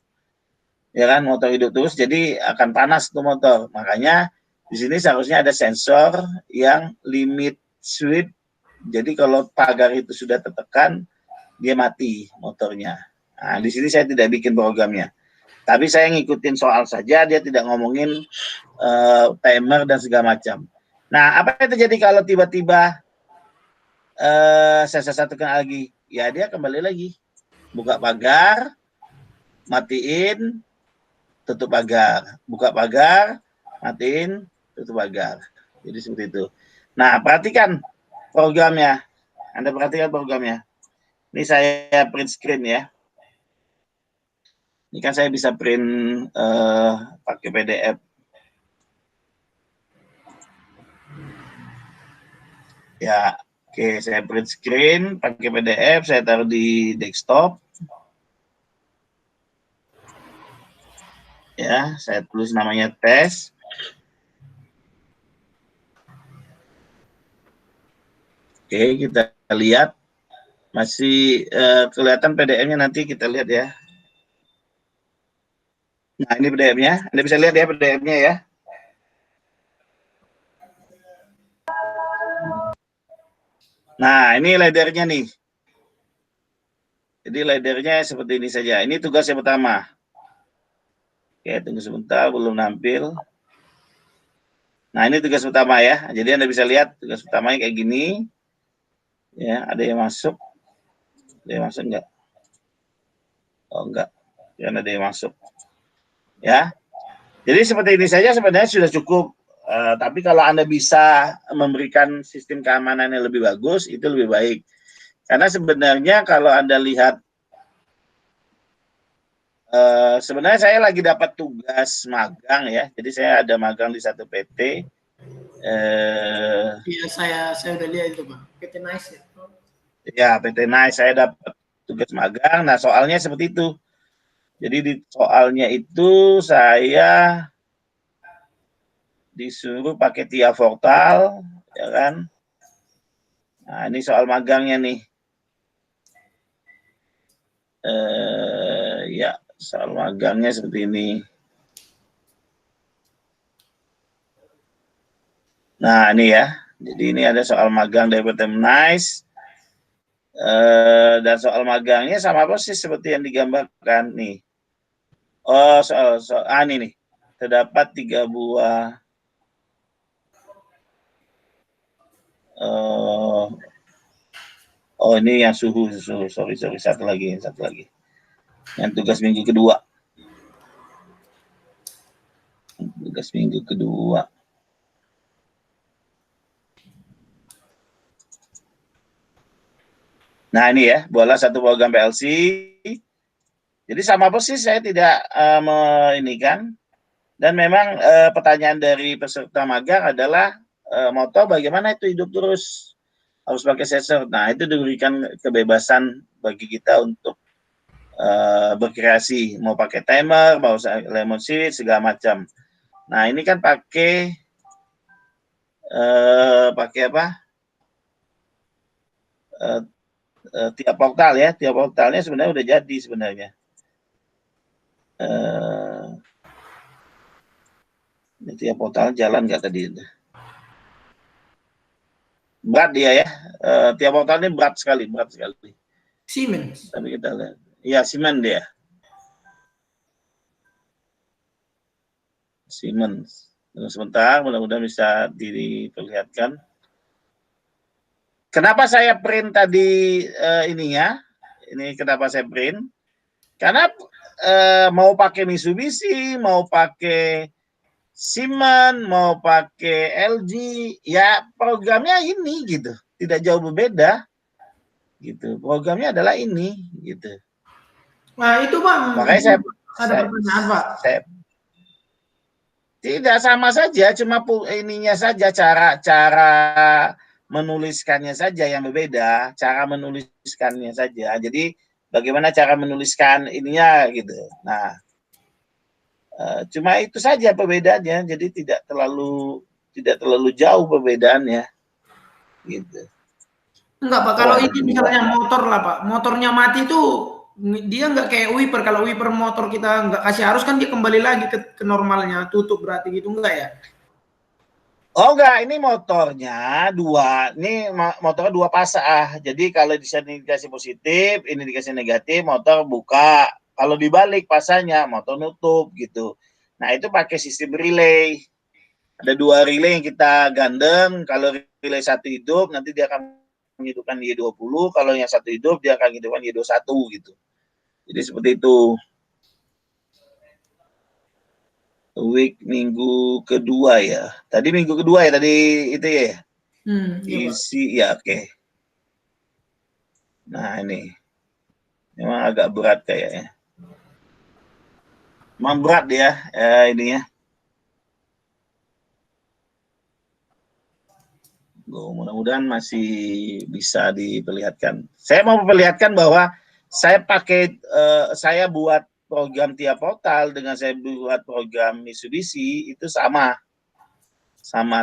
Ya kan, motor hidup terus, jadi akan panas tuh motor. Makanya di sini seharusnya ada sensor yang limit sweep. Jadi kalau pagar itu sudah tertekan, dia mati motornya. Nah, di sini saya tidak bikin programnya. Tapi saya ngikutin soal saja, dia tidak ngomongin timer dan segala macam. Nah, apa yang terjadi kalau tiba-tiba sensor 1 kena lagi? Ya, dia kembali lagi. buka pagar, matiin, tutup pagar, buka pagar, matiin, tutup pagar. Jadi seperti itu. Nah, perhatikan programnya. Anda perhatikan programnya. Ini saya print screen ya. Ini kan saya bisa print pakai PDF. Ya, oke, saya print screen pakai PDF, saya taruh di desktop. Ya, saya tulis namanya tes. Oke, kita lihat. Masih kelihatan PDF-nya, nanti kita lihat ya. Nah, ini PDF-nya. Anda bisa lihat ya PDF-nya ya. Nah, ini laddernya nih. Jadi laddernya seperti ini saja. Ini tugas yang pertama. Oke, tunggu sebentar, belum nampil. Nah, ini tugas pertama ya. Jadi Anda bisa lihat tugas pertamanya kayak gini. Ya, ada yang masuk. Ada yang masuk enggak? Oh, enggak. Ya, ada yang masuk. Ya. Jadi seperti ini saja sebenarnya sudah cukup. Tapi kalau Anda bisa memberikan sistem keamanan yang lebih bagus, itu lebih baik. Karena sebenarnya kalau Anda lihat, sebenarnya saya lagi dapat tugas magang ya. Jadi saya ada magang di satu PT. Iya, saya udah lihat itu, Pak. PT Nice ya. Ya, PT Nice, saya dapat tugas magang. Nah, soalnya seperti itu. Jadi di soalnya itu saya disuruh pakai TIA Portal, ya kan? Nah, ini soal magangnya nih. Ya, soal magangnya seperti ini. Nah, ini ya. Jadi ini ada soal magang dari PT Nice. Dan soal magangnya sama persis seperti yang digambarkan nih. Oh, soal ini nih. Terdapat 3 buah oh, ini yang suhu. Sorry, satu lagi. Yang tugas minggu kedua. Nah, ini ya, bola satu program PLC. Jadi sama persis, saya tidak kan. Dan memang pertanyaan dari peserta magang adalah motor bagaimana itu hidup terus, harus pakai sensor. Nah, itu diberikan kebebasan bagi kita untuk berkreasi, mau pakai timer, mau lemon switch, segala macam. Nah, ini kan pakai apa? Tiap portal ya, tiap portalnya sebenarnya udah jadi sebenarnya. Ini tiap portal jalan nggak tadi? Berat dia ya, tiap portalnya berat sekali. Siemens. Tapi kita lihat, ya Siemens dia. Siemens. Sebentar, mudah-mudahan bisa diperlihatkan. Kenapa saya print tadi ininya? Ini kenapa saya print? Karena mau pakai Mitsubishi, mau pakai Siemens, mau pakai LG, ya programnya ini gitu, tidak jauh berbeda, gitu. Programnya adalah ini, gitu. Nah itu Bang, makanya saya ada pertanyaan Pak. Tidak, sama saja, cuma ininya saja, cara menuliskannya saja yang berbeda, cara menuliskannya saja. Jadi bagaimana cara menuliskan ininya gitu. Nah, cuma itu saja perbedaannya, jadi tidak terlalu jauh perbedaannya, gitu. Enggak Pak, kalau ini misalnya motor lah Pak, motornya mati itu dia nggak kayak wiper. Kalau wiper motor kita nggak kasih arus kan dia kembali lagi ke normalnya, tutup berarti gitu enggak ya? Oh enggak, ini motornya dua. Ini motornya 2 pasah. Jadi kalau di sini dikasih positif, ini dikasih negatif, motor buka. Kalau dibalik pasahnya, motor nutup gitu. Nah, itu pakai sistem relay. Ada 2 relay yang kita gandeng. Kalau relay satu hidup, nanti dia akan menghidupkan Y20. Kalau yang satu hidup, dia akan menghidupkan Y21 gitu. Jadi seperti itu. Week minggu kedua ya. Tadi minggu kedua ya tadi itu ya. Iya, Pak. Isi ya oke. Nah ini memang agak berat kayaknya. Memang berat ya ininya. Mudah-mudahan masih bisa diperlihatkan. Saya mau memperlihatkan bahwa saya saya buat program tiap portal dengan saya buat program Mitsubishi itu sama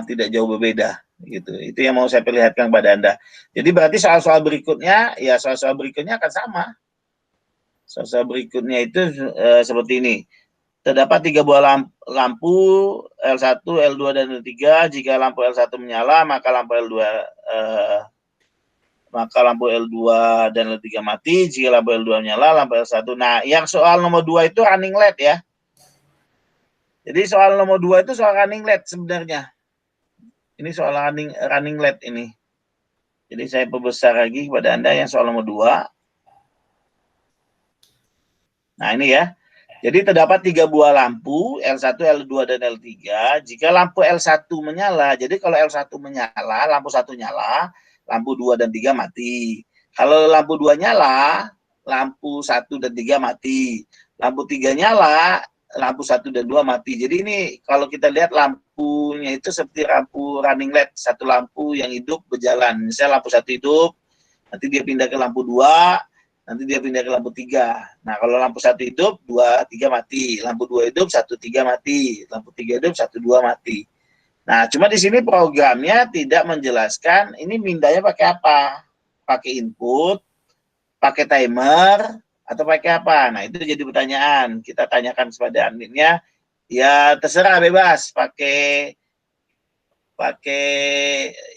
tidak jauh berbeda gitu. Itu yang mau saya perlihatkan kepada Anda. Jadi berarti soal-soal berikutnya ya soal-soal berikutnya akan sama. Soal-soal berikutnya itu seperti ini. Terdapat 3 buah lampu L1, L2 dan L3. Jika lampu L1 menyala maka lampu L2 dan L3 mati. Jika lampu L2 menyala, lampu L1. Nah, yang soal nomor 2 itu running LED ya. Jadi soal nomor 2 itu soal running LED sebenarnya. Ini soal running LED ini. Jadi saya perbesar lagi kepada Anda yang soal nomor 2. Nah, ini ya. Jadi terdapat 3 buah lampu, L1, L2, dan L3. Jika lampu L1 menyala, jadi kalau L1 menyala, lampu 1 nyala, lampu 2 dan 3 mati. Kalau lampu 2 nyala, lampu 1 dan 3 mati. Lampu 3 nyala, lampu 1 dan 2 mati. Jadi ini kalau kita lihat lampunya itu seperti lampu running LED. Satu lampu yang hidup berjalan. Misalnya lampu 1 hidup, nanti dia pindah ke lampu 2, nanti dia pindah ke lampu 3. Nah, kalau lampu 1 hidup, 2, 3 mati. Lampu 2 hidup, 1, 3 mati. Lampu 3 hidup, 1, 2 mati. Nah, cuma di sini programnya tidak menjelaskan ini mindanya pakai apa. Pakai input, pakai timer, atau pakai apa. Nah, itu jadi pertanyaan. Kita tanyakan kepada adminnya. Ya, terserah bebas. Pakai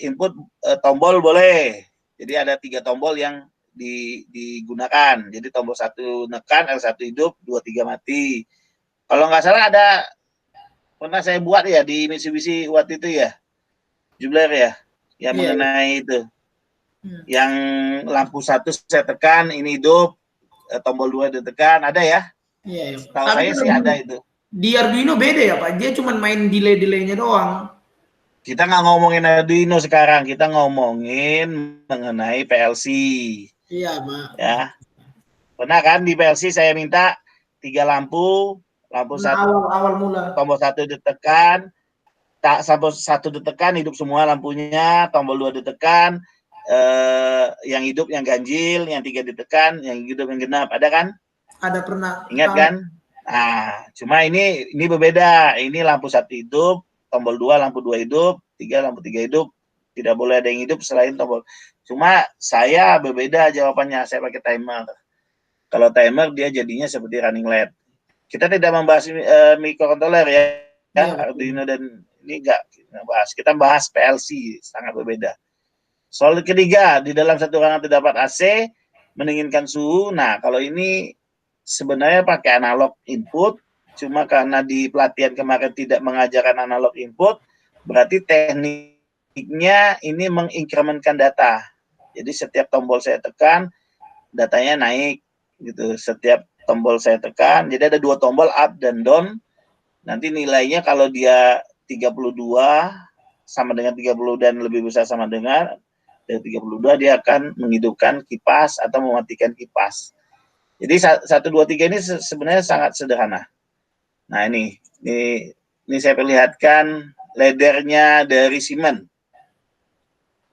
input tombol boleh. Jadi ada 3 tombol yang digunakan. Jadi tombol 1 nekan, L1 hidup, 2, 3 mati. Kalau nggak salah ada pernah saya buat ya di Mitsubishi waktu itu ya, Jubler ya, yang mengenai itu. Yang lampu 1 saya tekan, ini hidup, tombol 2 ditekan, ada ya? Iya. Tahu saya sih ada itu. Di Arduino beda ya Pak, dia cuma main delay-delaynya doang. Kita nggak ngomongin Arduino sekarang, kita ngomongin mengenai PLC. Iya, Pak. Ya. Pernah kan di PLC saya minta 3 lampu 1, awal mula. tombol 1 ditekan, tombol 1 ditekan hidup semua lampunya, tombol 2 ditekan, yang hidup yang ganjil, yang 3 ditekan, yang hidup yang genap, ada kan? Ada pernah. Ingat kan? Nah, cuma ini berbeda. Ini lampu 1 hidup, tombol 2 lampu 2 hidup, 3 lampu 3 hidup, tidak boleh ada yang hidup selain tombol. Cuma saya berbeda jawabannya, saya pakai timer. Kalau timer dia jadinya seperti running LED. Kita tidak membahas microcontroller ya, Arduino dan ini enggak bahas. Kita bahas PLC, sangat berbeda. Soal ketiga, di dalam satu ruangan terdapat AC, mendinginkan suhu. Nah, kalau ini sebenarnya pakai analog input, cuma karena di pelatihan kemarin tidak mengajarkan analog input, berarti tekniknya ini menginkremenkan data. Jadi setiap tombol saya tekan, datanya naik gitu. Setiap tombol saya tekan, jadi ada 2 tombol up dan down. Nanti nilainya kalau dia 32 sama dengan 30 dan lebih besar sama dengan dari 32, dia akan menghidupkan kipas atau mematikan kipas. Jadi 1, 2, 3 ini sebenarnya sangat sederhana. Nah ini saya perlihatkan laddernya dari Siemens.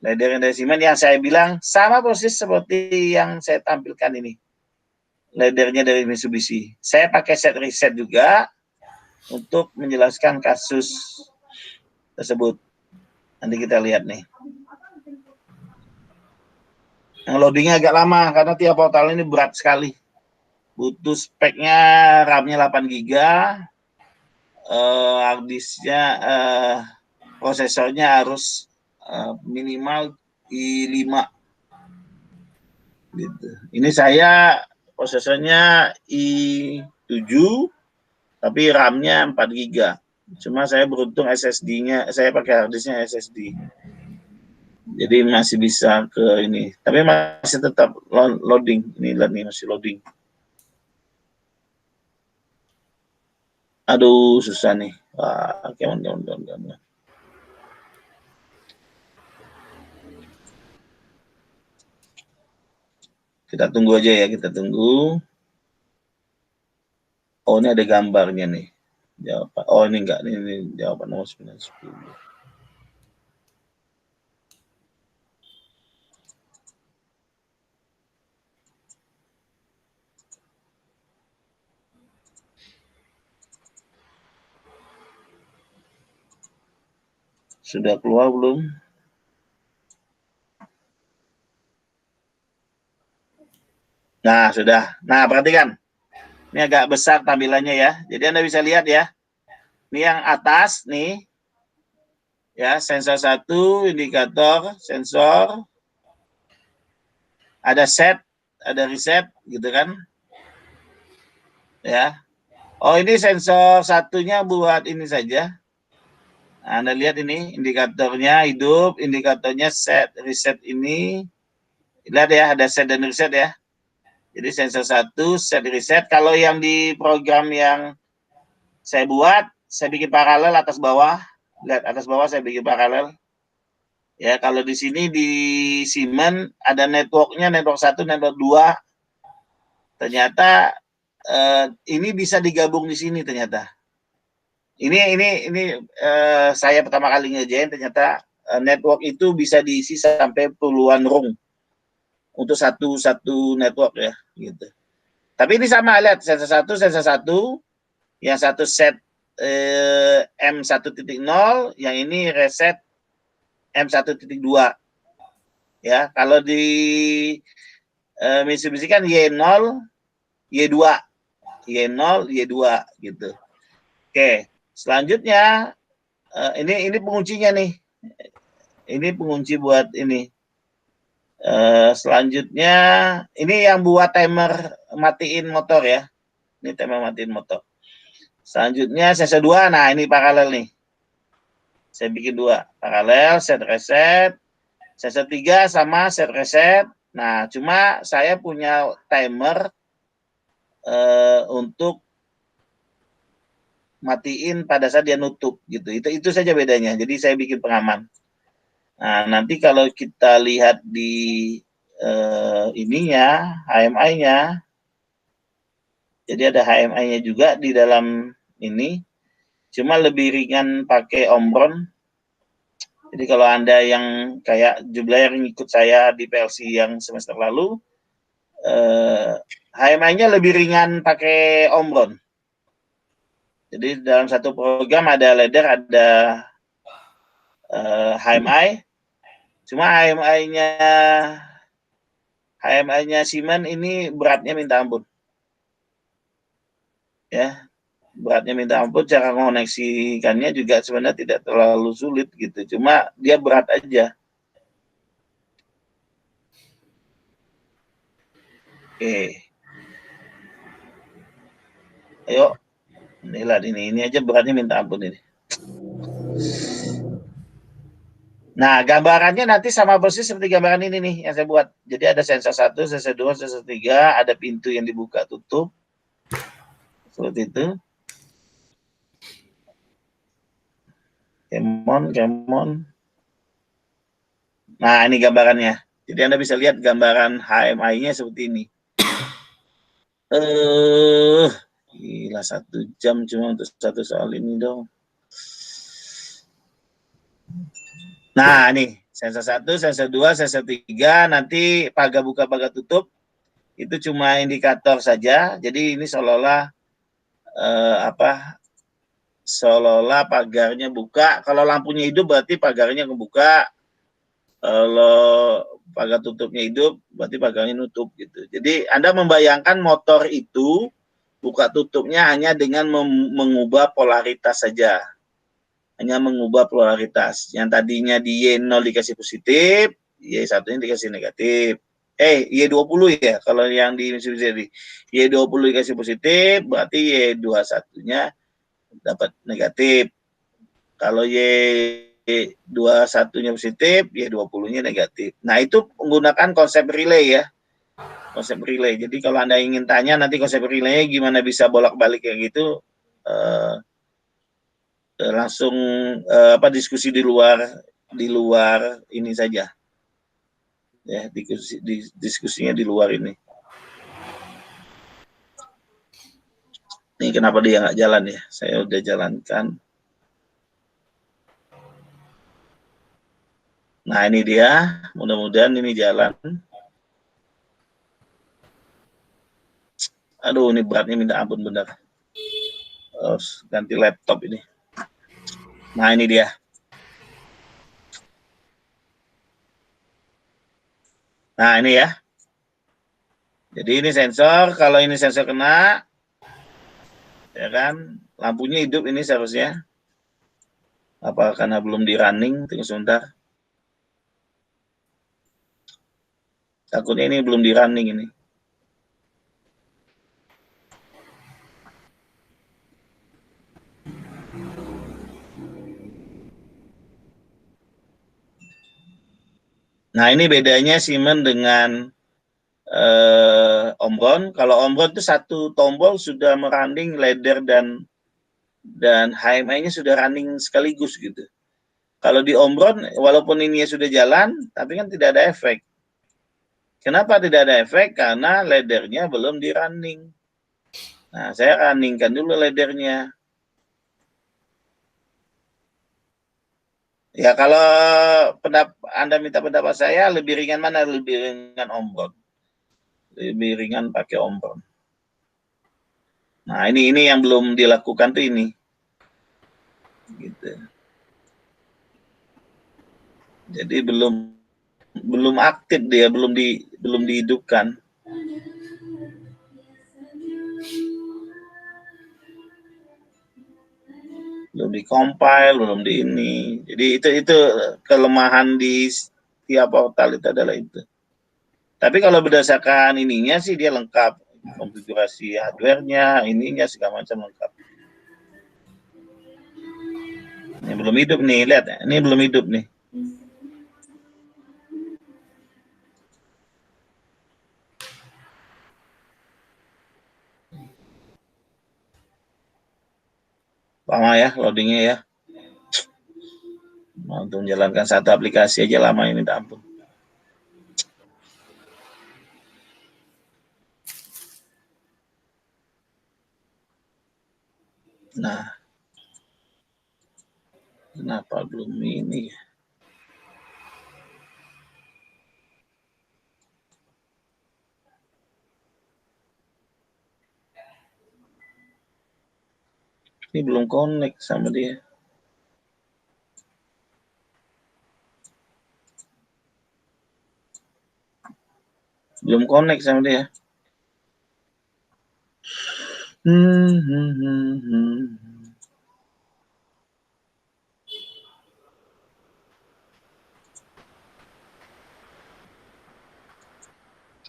Laddernya dari Siemens yang saya bilang sama persis seperti yang saya tampilkan ini. Laddernya dari Mitsubishi. Saya pakai set reset juga untuk menjelaskan kasus tersebut. Nanti kita lihat nih. Yang loadingnya agak lama karena tiap portal ini berat sekali. Butuh speknya RAM-nya 8 GB, hard disk-nya, prosesornya harus minimal i5. Gitu. Ini saya prosesornya i7, tapi RAM-nya 4 GB. Cuma saya beruntung SSD-nya, saya pakai hard disk-nya SSD. Jadi masih bisa ke ini. Tapi masih tetap loading. Ini masih loading. Aduh, susah nih. Come on. Kita tunggu aja ya, kita tunggu. Oh, ini ada gambarnya nih. Jawaban. Oh, ini enggak, ini jawaban nomor 910. Sudah keluar belum? Nah, sudah. Nah, perhatikan. Ini agak besar tampilannya ya. Jadi Anda bisa lihat ya. Ini yang atas nih. Ya, sensor 1, indikator, sensor. Ada set, ada reset gitu kan. Ya. Oh, ini sensor satunya buat ini saja. Nah, Anda lihat ini indikatornya hidup, indikatornya set, reset ini. Lihat ya, ada set dan reset ya. Jadi sensor 1, set, reset. Kalau yang di program yang saya buat, saya bikin paralel atas bawah. Lihat atas bawah saya bikin paralel. Ya, kalau di sini di Siemens ada networknya, network 1, network 2. Ternyata ini bisa digabung di sini ternyata. Ini saya pertama kali ngerjain, ternyata network itu bisa diisi sampai puluhan rung untuk satu network ya, gitu. Tapi ini sama, lihat sensor 1, yang satu set M1.0, yang ini reset M1.2. Ya, kalau di Mitsubishi kan Y0, Y2, Y0, Y2 gitu. Oke, selanjutnya ini penguncinya nih. Ini pengunci buat ini. Selanjutnya ini yang buat timer matiin motor ya. Ini timer matiin motor. Selanjutnya sensor 2, nah ini paralel nih. Saya bikin 2 paralel, set reset. Sensor 3 sama set reset. Nah, cuma saya punya timer untuk matiin pada saat dia nutup gitu. Itu saja bedanya. Jadi saya bikin pengaman. Nah, nanti kalau kita lihat di ininya, HMI-nya, jadi ada HMI-nya juga di dalam ini, cuma lebih ringan pakai Omron. Jadi kalau Anda yang kayak Jublair yang ikut saya di PLC yang semester lalu, HMI-nya lebih ringan pakai Omron. Jadi dalam satu program ada ladder, ada HMI. Cuma HMI-nya Siemens ini beratnya minta ampun. Ya, beratnya minta ampun. Cara mengoneksikannya juga sebenarnya tidak terlalu sulit gitu. Cuma dia berat aja. Oke. Ayo. Lihat ini aja beratnya minta ampun ini. Nah, gambarannya nanti sama persis seperti gambaran ini nih yang saya buat. Jadi ada sensor 1, sensor 2, sensor 3, ada pintu yang dibuka tutup. Seperti itu. Come on. Nah, ini gambarannya. Jadi Anda bisa lihat gambaran HMI-nya seperti ini. Gila 1 jam cuma untuk satu soal ini dong. Nah, ini sensor 1, sensor 2, sensor 3, nanti pagar buka, pagar tutup. Itu cuma indikator saja. Jadi ini seolah-olah seolah-olah pagarnya buka. Kalau lampunya hidup berarti pagarnya kebuka. Kalau pagar tutupnya hidup berarti pagarnya nutup gitu. Jadi Anda membayangkan motor itu buka tutupnya hanya dengan mengubah polaritas saja. Hanya mengubah polaritas. Yang tadinya di Y0 dikasih positif, Y1-nya dikasih negatif. Y20 ya, kalau yang di Mitsubishi. Y20 dikasih positif, berarti Y21-nya dapat negatif. Kalau Y21-nya positif, Y20-nya negatif. Nah, itu menggunakan konsep relay ya. Konsep relay. Jadi kalau Anda ingin tanya nanti konsep relay gimana bisa bolak-balik kayak gitu, langsung diskusi di luar ini saja, ya, diskusinya di luar ini. Ini kenapa dia nggak jalan ya? Saya udah jalankan. Nah ini dia, mudah-mudahan ini jalan. Aduh, ini beratnya minta ampun bener. Harus ganti laptop ini. Nah ini dia. Nah ini ya. Jadi ini sensor, kalau ini sensor kena, ya kan, lampunya hidup ini seharusnya. Apa karena belum di running? Tunggu sebentar. Takutnya ini belum di running ini. Nah ini bedanya Siemens dengan Omron. Kalau Omron itu satu tombol sudah merunning ladder dan HMI-nya sudah running sekaligus gitu. Kalau di Omron, walaupun ini sudah jalan, tapi kan tidak ada efek. Kenapa tidak ada efek? Karena laddernya belum di running. Nah, saya runningkan dulu laddernya. Ya, kalau Anda minta pendapat saya, lebih ringan mana? Lebih ringan Omron. Lebih ringan pakai Omron. Nah, ini yang belum dilakukan tuh ini. Gitu. Jadi belum aktif dia, belum dihidupkan. Belum di-compile, belum di ini. Jadi itu kelemahan di tiap portal itu adalah itu. Tapi kalau berdasarkan ininya sih dia lengkap. Konfigurasi hardware-nya, ininya segala macam lengkap. Ini belum hidup nih, lihat. Ini belum hidup nih. Lama ya loadingnya ya. Untuk menjalankan satu aplikasi aja lama ini, minta ampun. Nah, kenapa belum ini? Ini belum connect sama dia. Belum connect sama dia.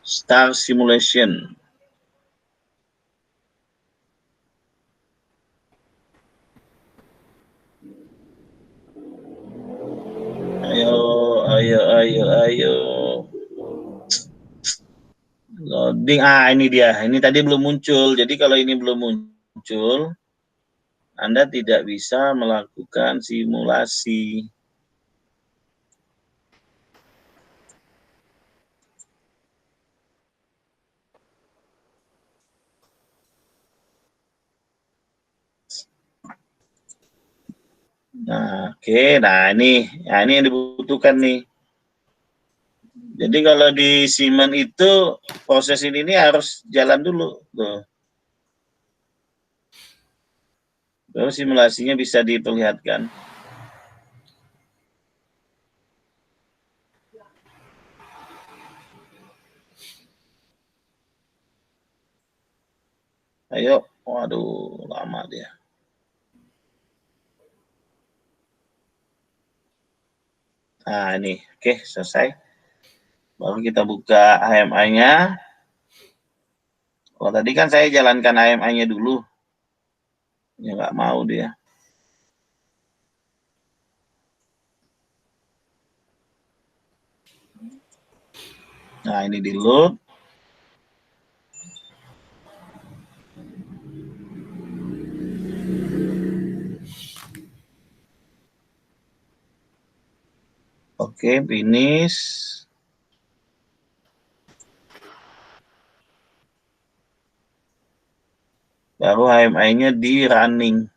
Star Simulation. Ayo. Loading. Ini dia. Ini tadi belum muncul. Jadi kalau ini belum muncul, Anda tidak bisa melakukan simulasi. Nah, oke. Nah, ini yang dibutuhkan nih. Jadi kalau di Siemens itu proses ini harus jalan dulu tuh. Baru simulasinya bisa diperlihatkan. Ayo, waduh, lama dia. Nah, ini, oke, selesai. Baru kita buka HMI-nya. Oh, tadi kan saya jalankan HMI-nya dulu. Ya, nggak mau dia. Nah, ini di load. Oke, finish. Baru HMI-nya di running.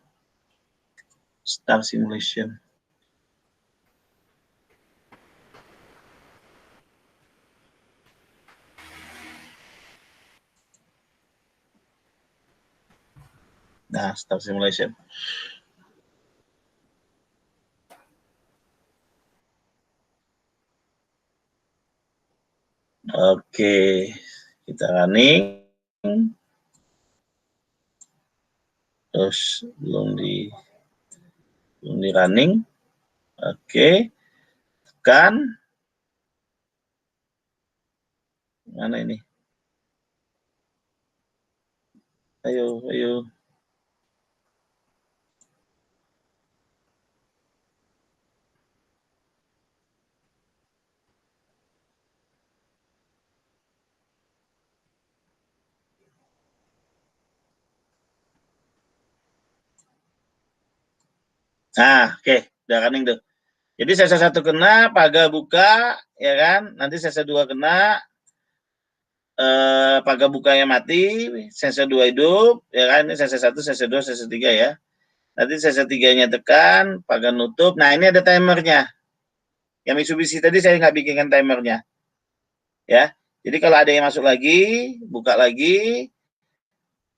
Start simulation. Nah, start simulation. Oke, kita running. Terus belum di running. Oke, tekan. Mana ini? Ayo. Nah, oke, udah running tuh. Jadi sesa 1 kena, paga buka, ya kan? Nanti sesa 2 kena, paga bukanya mati, sesa 2 hidup, ya kan? Ini sesa 1, sesa 2, sesa 3 ya. Nanti sesa 3-nya tekan, paga nutup. Nah, ini ada timernya. Yang Mitsubishi tadi saya nggak bikinkan timernya. Ya. Jadi kalau ada yang masuk lagi, buka lagi,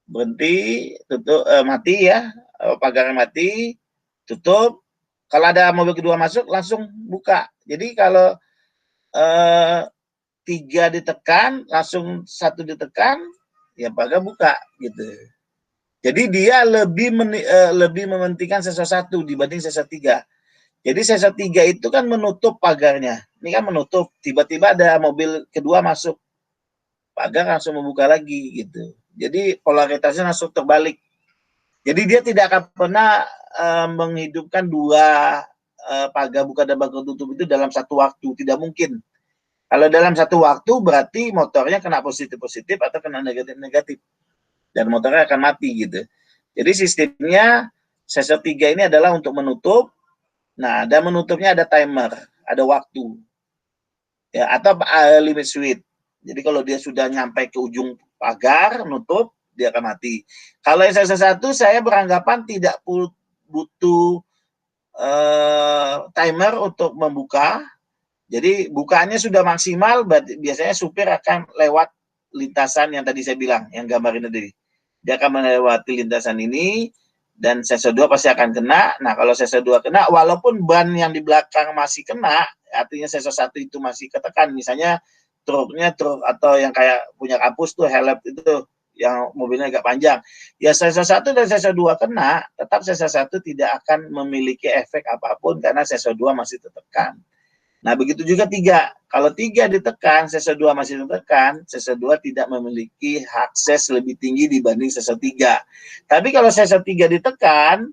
berhenti, tutup, mati ya, pagarnya mati, tutup. Kalau ada mobil kedua masuk, langsung buka. Jadi kalau 3 ditekan, langsung 1 ditekan, ya pagar buka gitu. Jadi dia lebih mementingkan sesa 1 dibanding sesa 3. Jadi sesa 3 itu kan menutup pagarnya. Ini kan menutup, tiba-tiba ada mobil kedua masuk, pagar langsung membuka lagi gitu. Jadi polaritasnya langsung terbalik. Jadi dia tidak akan pernah menghidupkan 2 pagar buka dan pagar tutup itu dalam satu waktu, tidak mungkin. Kalau dalam satu waktu berarti motornya kena positif-positif atau kena negatif-negatif. Dan motornya akan mati gitu. Jadi sistemnya sesa 3 ini adalah untuk menutup. Nah, dan menutupnya ada timer, ada waktu. Ya, atau limit switch. Jadi kalau dia sudah nyampe ke ujung pagar, nutup, dia akan mati. Kalau yang sesa 1 saya beranggapan tidak butuh timer untuk membuka. Jadi bukaannya sudah maksimal, biasanya supir akan lewat lintasan yang tadi saya bilang, yang gambar ini tadi. Dia akan melewati lintasan ini, dan sesa 2 pasti akan kena. Nah, kalau sesa 2 kena, walaupun ban yang di belakang masih kena, artinya sesa 1 itu masih ketekan. Misalnya truk atau yang kayak punya kampus tuh, helm itu, yang mobilnya agak panjang. Ya sesa 1 dan sesa 2 kena, tetap sesa 1 tidak akan memiliki efek apapun karena sesa 2 masih tertekan. Nah, begitu juga 3. Kalau 3 ditekan, sesa 2 masih ditekan, sesa 2 tidak memiliki akses lebih tinggi dibanding sesa 3. Tapi kalau sesa 3 ditekan,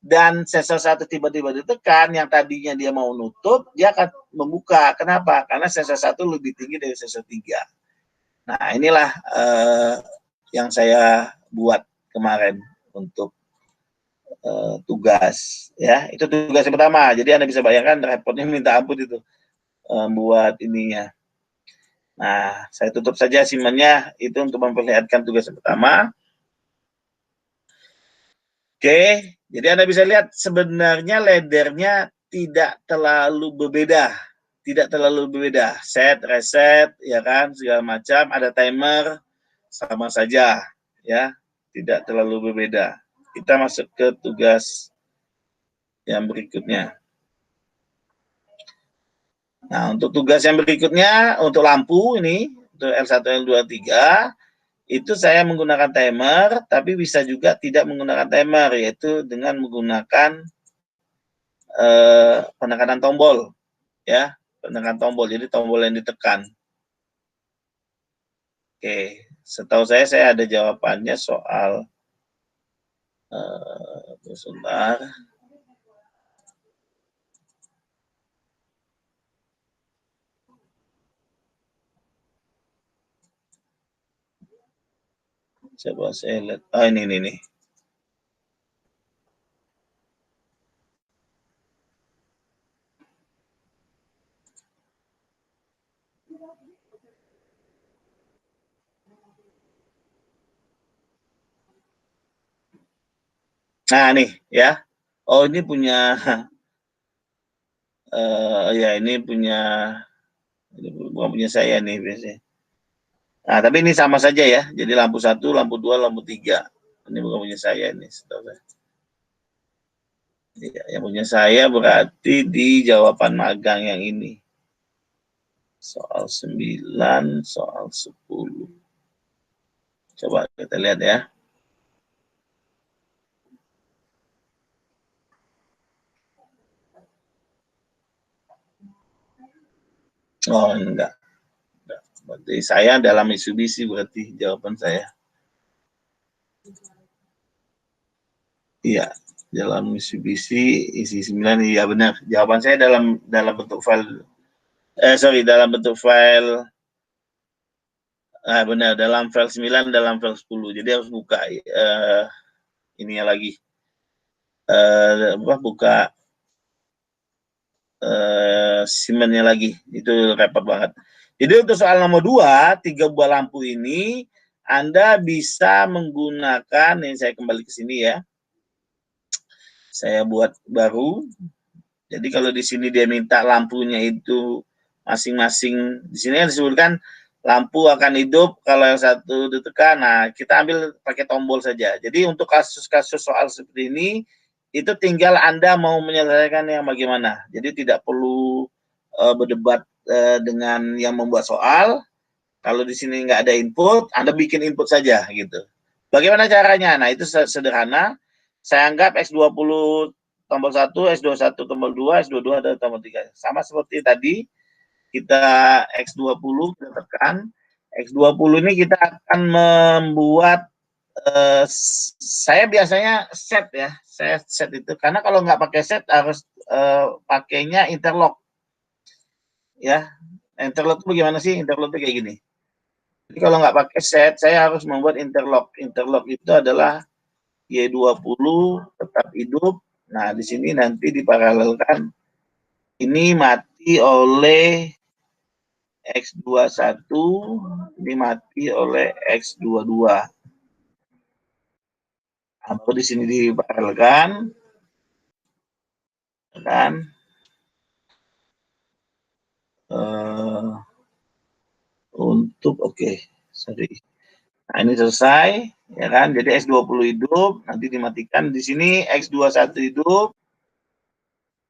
dan sesa 1 tiba-tiba ditekan, yang tadinya dia mau nutup, dia akan membuka. Kenapa? Karena sesa 1 lebih tinggi dari sesa 3. Nah, inilah yang saya buat kemarin untuk tugas ya, itu tugas yang pertama. Jadi Anda bisa bayangkan repotnya minta ampun itu buat ininya. Nah, saya tutup saja simennya itu untuk memperlihatkan tugas yang pertama. Oke, jadi Anda bisa lihat sebenarnya laddernya tidak terlalu berbeda. Tidak terlalu berbeda. Set, reset, ya kan, segala macam, ada timer, sama saja, ya. Tidak terlalu berbeda. Kita masuk ke tugas yang berikutnya. Nah, untuk tugas yang berikutnya, untuk lampu ini, untuk L1, L2, L3, itu saya menggunakan timer, tapi bisa juga tidak menggunakan timer, yaitu dengan menggunakan penekanan tombol, ya, penekanan tombol, jadi tombol yang ditekan. Oke, setahu saya ada jawabannya soal sebentar. Coba saya lihat. Oh, ini. Nah, nih ya. Oh, ini punya ya ini bukan punya saya nih biasanya. Nah, tapi ini sama saja ya. Jadi lampu 1, lampu 2, lampu 3. Ini bukan punya saya ini, setahu saya. Ya, yang punya saya berarti di jawaban magang yang ini. Soal 9, soal 10. Coba kita lihat ya. Oh, enggak. Berarti saya dalam Mitsubishi berarti jawaban saya. Iya, dalam Mitsubishi isi 9, iya benar. Jawaban saya dalam bentuk file dalam bentuk file benar, dalam file 9, dalam file 10. Jadi harus buka ininya lagi. Buka simennya lagi. Itu repot banget. Jadi untuk soal nomor 2, 3 buah lampu ini Anda bisa menggunakan, ini saya kembali ke sini ya. Saya buat baru. Jadi kalau di sini dia minta lampunya itu masing-masing, di sini disebutkan lampu akan hidup kalau yang satu ditekan. Nah, kita ambil pakai tombol saja. Jadi untuk kasus-kasus soal seperti ini, itu tinggal Anda mau menyelesaikan yang bagaimana. Jadi tidak perlu berdebat dengan yang membuat soal. Kalau di sini nggak ada input, Anda bikin input saja gitu. Bagaimana caranya? Nah, itu sederhana. Saya anggap X20 tombol 1, X21 tombol 2, X22 dan tombol 3. Sama seperti tadi, kita X20 kita tekan. X20 ini kita akan membuat saya biasanya set ya. Saya set itu karena kalau nggak pakai set harus pakainya interlock. Ya. Interlock itu bagaimana sih? Interlock itu kayak gini. Jadi kalau nggak pakai set, saya harus membuat interlock. Interlock itu adalah Y20 tetap hidup. Nah, di sini nanti diparalelkan. Ini mati oleh X21, ini mati oleh X22. Atau di sini diparalelkan. Kan? Untuk sorry. Nah, ini selesai ya kan. Jadi X20 hidup, nanti dimatikan. Di sini X21 hidup.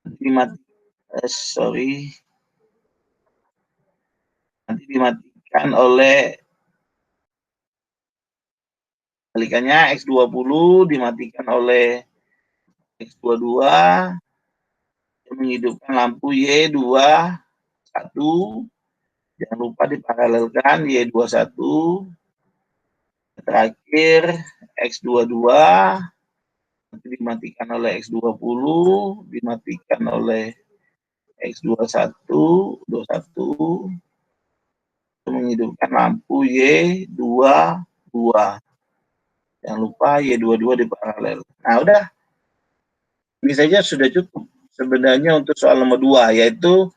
Nanti nanti dimatikan oleh kebalikannya X20 dimatikan oleh X22 yang menghidupkan lampu Y21. Jangan lupa diparalelkan Y21. Terakhir X22 nanti dimatikan oleh X20, dimatikan oleh X21, 21 menghidupkan lampu Y22. Jangan lupa Y22 diparalel. Nah, udah. Ini saja sudah cukup sebenarnya untuk soal nomor 2, yaitu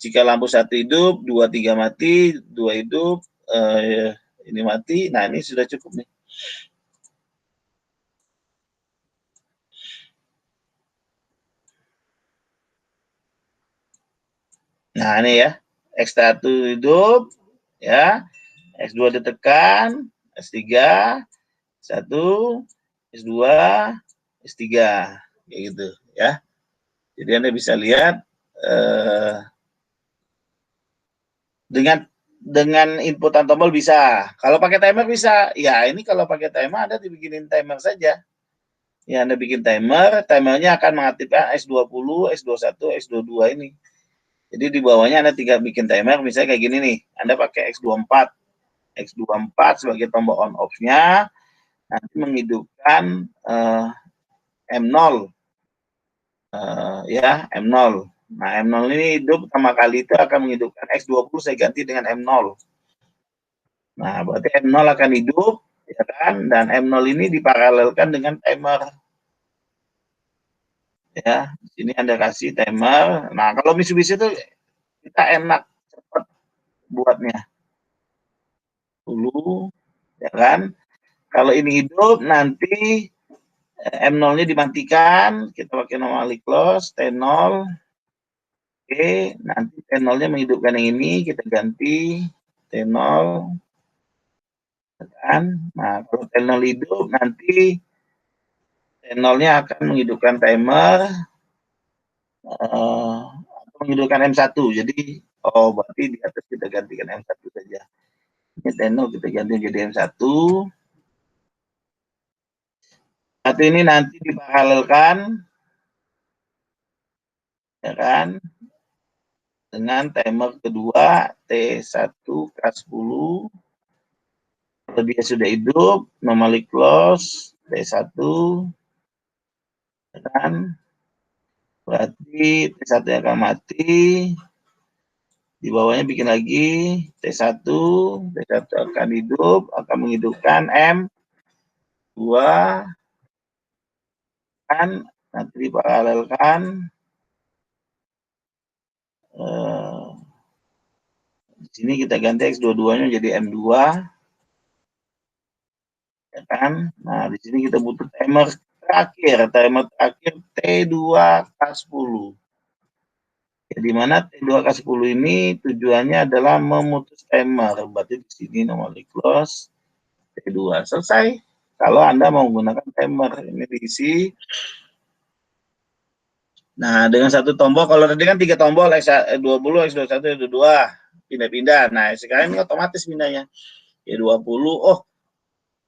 jika lampu 1 hidup, 2, 3 mati, 2 hidup, ini mati. Nah, ini sudah cukup nih. Nah, ini ya. X1 hidup, ya. X2 ditekan, S3, 1, S2, S3, kayak gitu ya. Jadi Anda bisa lihat dengan inputan tombol bisa. Kalau pakai timer bisa. Ya, ini kalau pakai timer Anda dibikinin timer saja. Ya, Anda bikin timernya akan mengaktifkan S20, S21, S22 ini. Jadi di bawahnya Anda tinggal bikin timer, misalnya kayak gini nih. Anda pakai X24. X24 sebagai tombol on off-nya nanti menghidupkan M0. Ya, M0. Nah, M0 ini hidup pertama kali itu akan menghidupkan X20 saya ganti dengan M0. Nah, berarti M0 akan hidup, ya kan? Dan M0 ini diparalelkan dengan timer. Ya, di sini Anda kasih timer. Nah, kalau Mitsubishi itu kita enak cepat buatnya. 10, ya kan? Kalau ini hidup, nanti M0-nya dimatikan, kita pakai normally close, T0. Oke, nanti T0-nya menghidupkan yang ini, kita ganti T0. Kan? Nah, kalau T0 hidup, nanti T0-nya akan menghidupkan timer, menghidupkan M1. Jadi, berarti di atas kita gantikan M1 saja. Ini T0 kita ganti jadi M1. Satu ini nanti diparalelkan, ya kan, dengan timer kedua T1 K10. Kalau dia sudah hidup, normally close T1, ya kan, berarti T1 akan mati. Di bawahnya bikin lagi T1 akan hidup, akan menghidupkan M2, kan, nanti diparalelkan. Di sini kita ganti X22-nya jadi M2, ya kan. Nah, di sini kita butuh timer terakhir T2 K10. Ya, di mana T2 K10 ini tujuannya adalah memutus timer. Berarti di sini normally close T2. Selesai. Kalau Anda mau menggunakan timer, ini diisi. Nah, dengan satu tombol, kalau tadi kan 3 tombol, X20, X21, X22, pindah-pindah. Nah, sekarang ini otomatis pindahnya. Y20,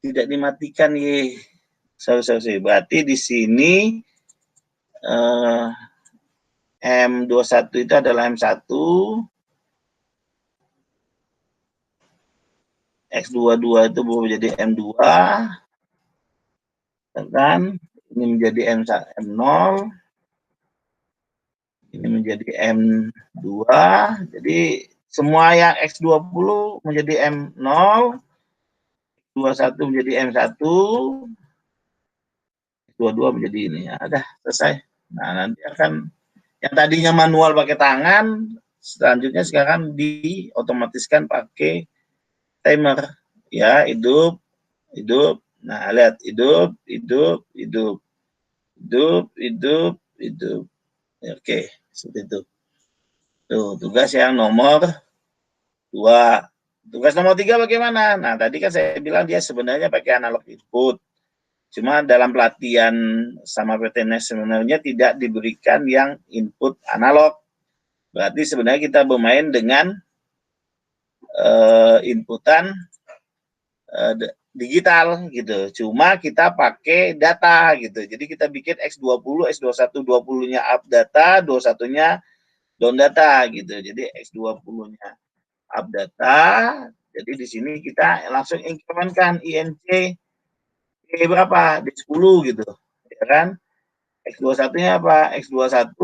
tidak dimatikan, berarti di sini M21 itu adalah M1, X22 itu berubah menjadi M2, kan? Ini menjadi M0, ini menjadi M2, jadi semua yang X20 menjadi M0, X21 menjadi M1, X22 menjadi ini. Ya, udah selesai. Nah, nanti akan yang tadinya manual pakai tangan, selanjutnya sekarang diotomatiskan pakai timer. Ya, hidup. Nah, lihat, hidup. Oke, seperti itu. Tuh, tugas yang nomor 2. Tugas nomor 3 bagaimana? Nah, tadi kan saya bilang dia sebenarnya pakai analog input. Cuma dalam pelatihan sama PTNS sebenarnya tidak diberikan yang input analog. Berarti sebenarnya kita bermain dengan inputan digital gitu. Cuma kita pakai data gitu. Jadi kita bikin X20, X21, 20-nya up data, 21-nya down data gitu. Jadi X20-nya up data. Jadi di sini kita langsung incrementkan INC berapa? D10 gitu. Ya kan? X21-nya apa? X21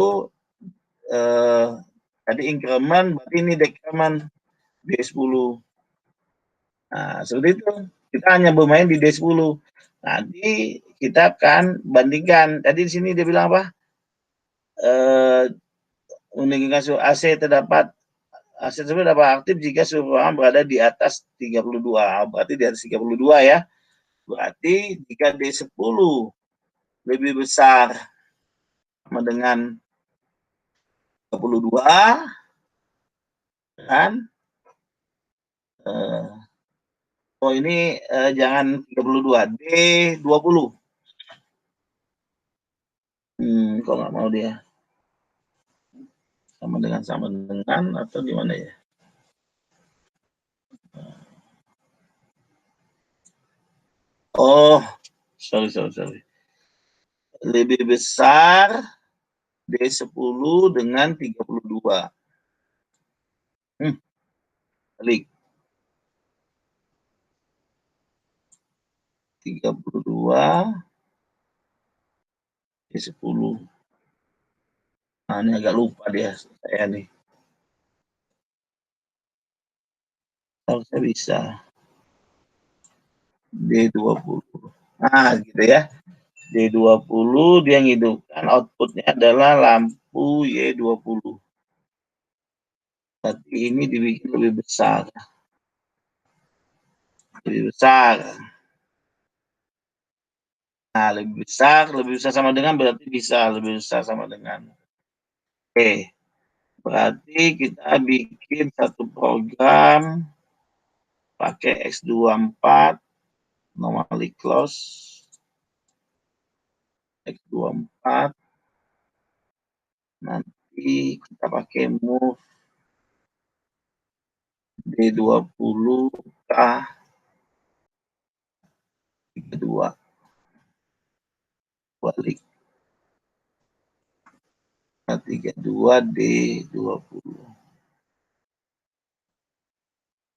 tadi increment, berarti ini decrement D10. Nah, seperti itu. Kita hanya bermain di D10. Nanti kita akan bandingkan. Tadi di sini dia bilang apa? Meninggikan suhu AC terdapat AC tersebut dapat aktif jika suhu ruangan berada di atas 32. Berarti di atas 32 ya. Berarti jika D10 lebih besar sama dengan 32, kan? Ini jangan 32, D20. Kok nggak mau dia? Sama dengan atau gimana ya? Sorry. Lebih besar D10 dengan 32. Balik. 32 D10. Nah, ini agak lupa dia saya nih. Harusnya bisa. D20. Nah, gitu ya. D20 dia ngidupkan outputnya adalah lampu Y20. Berarti ini dibikin lebih besar. Lebih besar. Nah, lebih besar sama dengan berarti bisa lebih besar sama dengan. Oke, berarti kita bikin satu program pakai X24 normally close X24, nanti kita pakai move D20 K 32 balik K32 D20.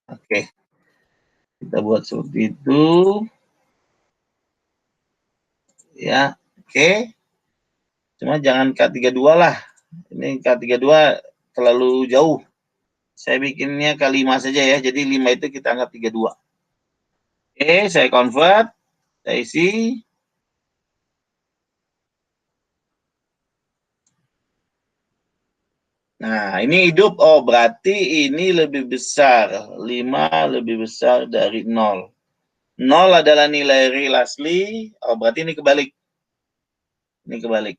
Oke, kita buat seperti itu ya. Oke, cuma jangan K32 lah, ini K32 terlalu jauh. Saya bikinnya K5 saja ya, jadi 5 itu kita anggap 32. Oke, saya convert, saya isi. Nah, ini hidup. Oh, berarti ini lebih besar. 5 lebih besar dari 0. 0 adalah nilai real asli. Oh, berarti ini kebalik. Ini kebalik.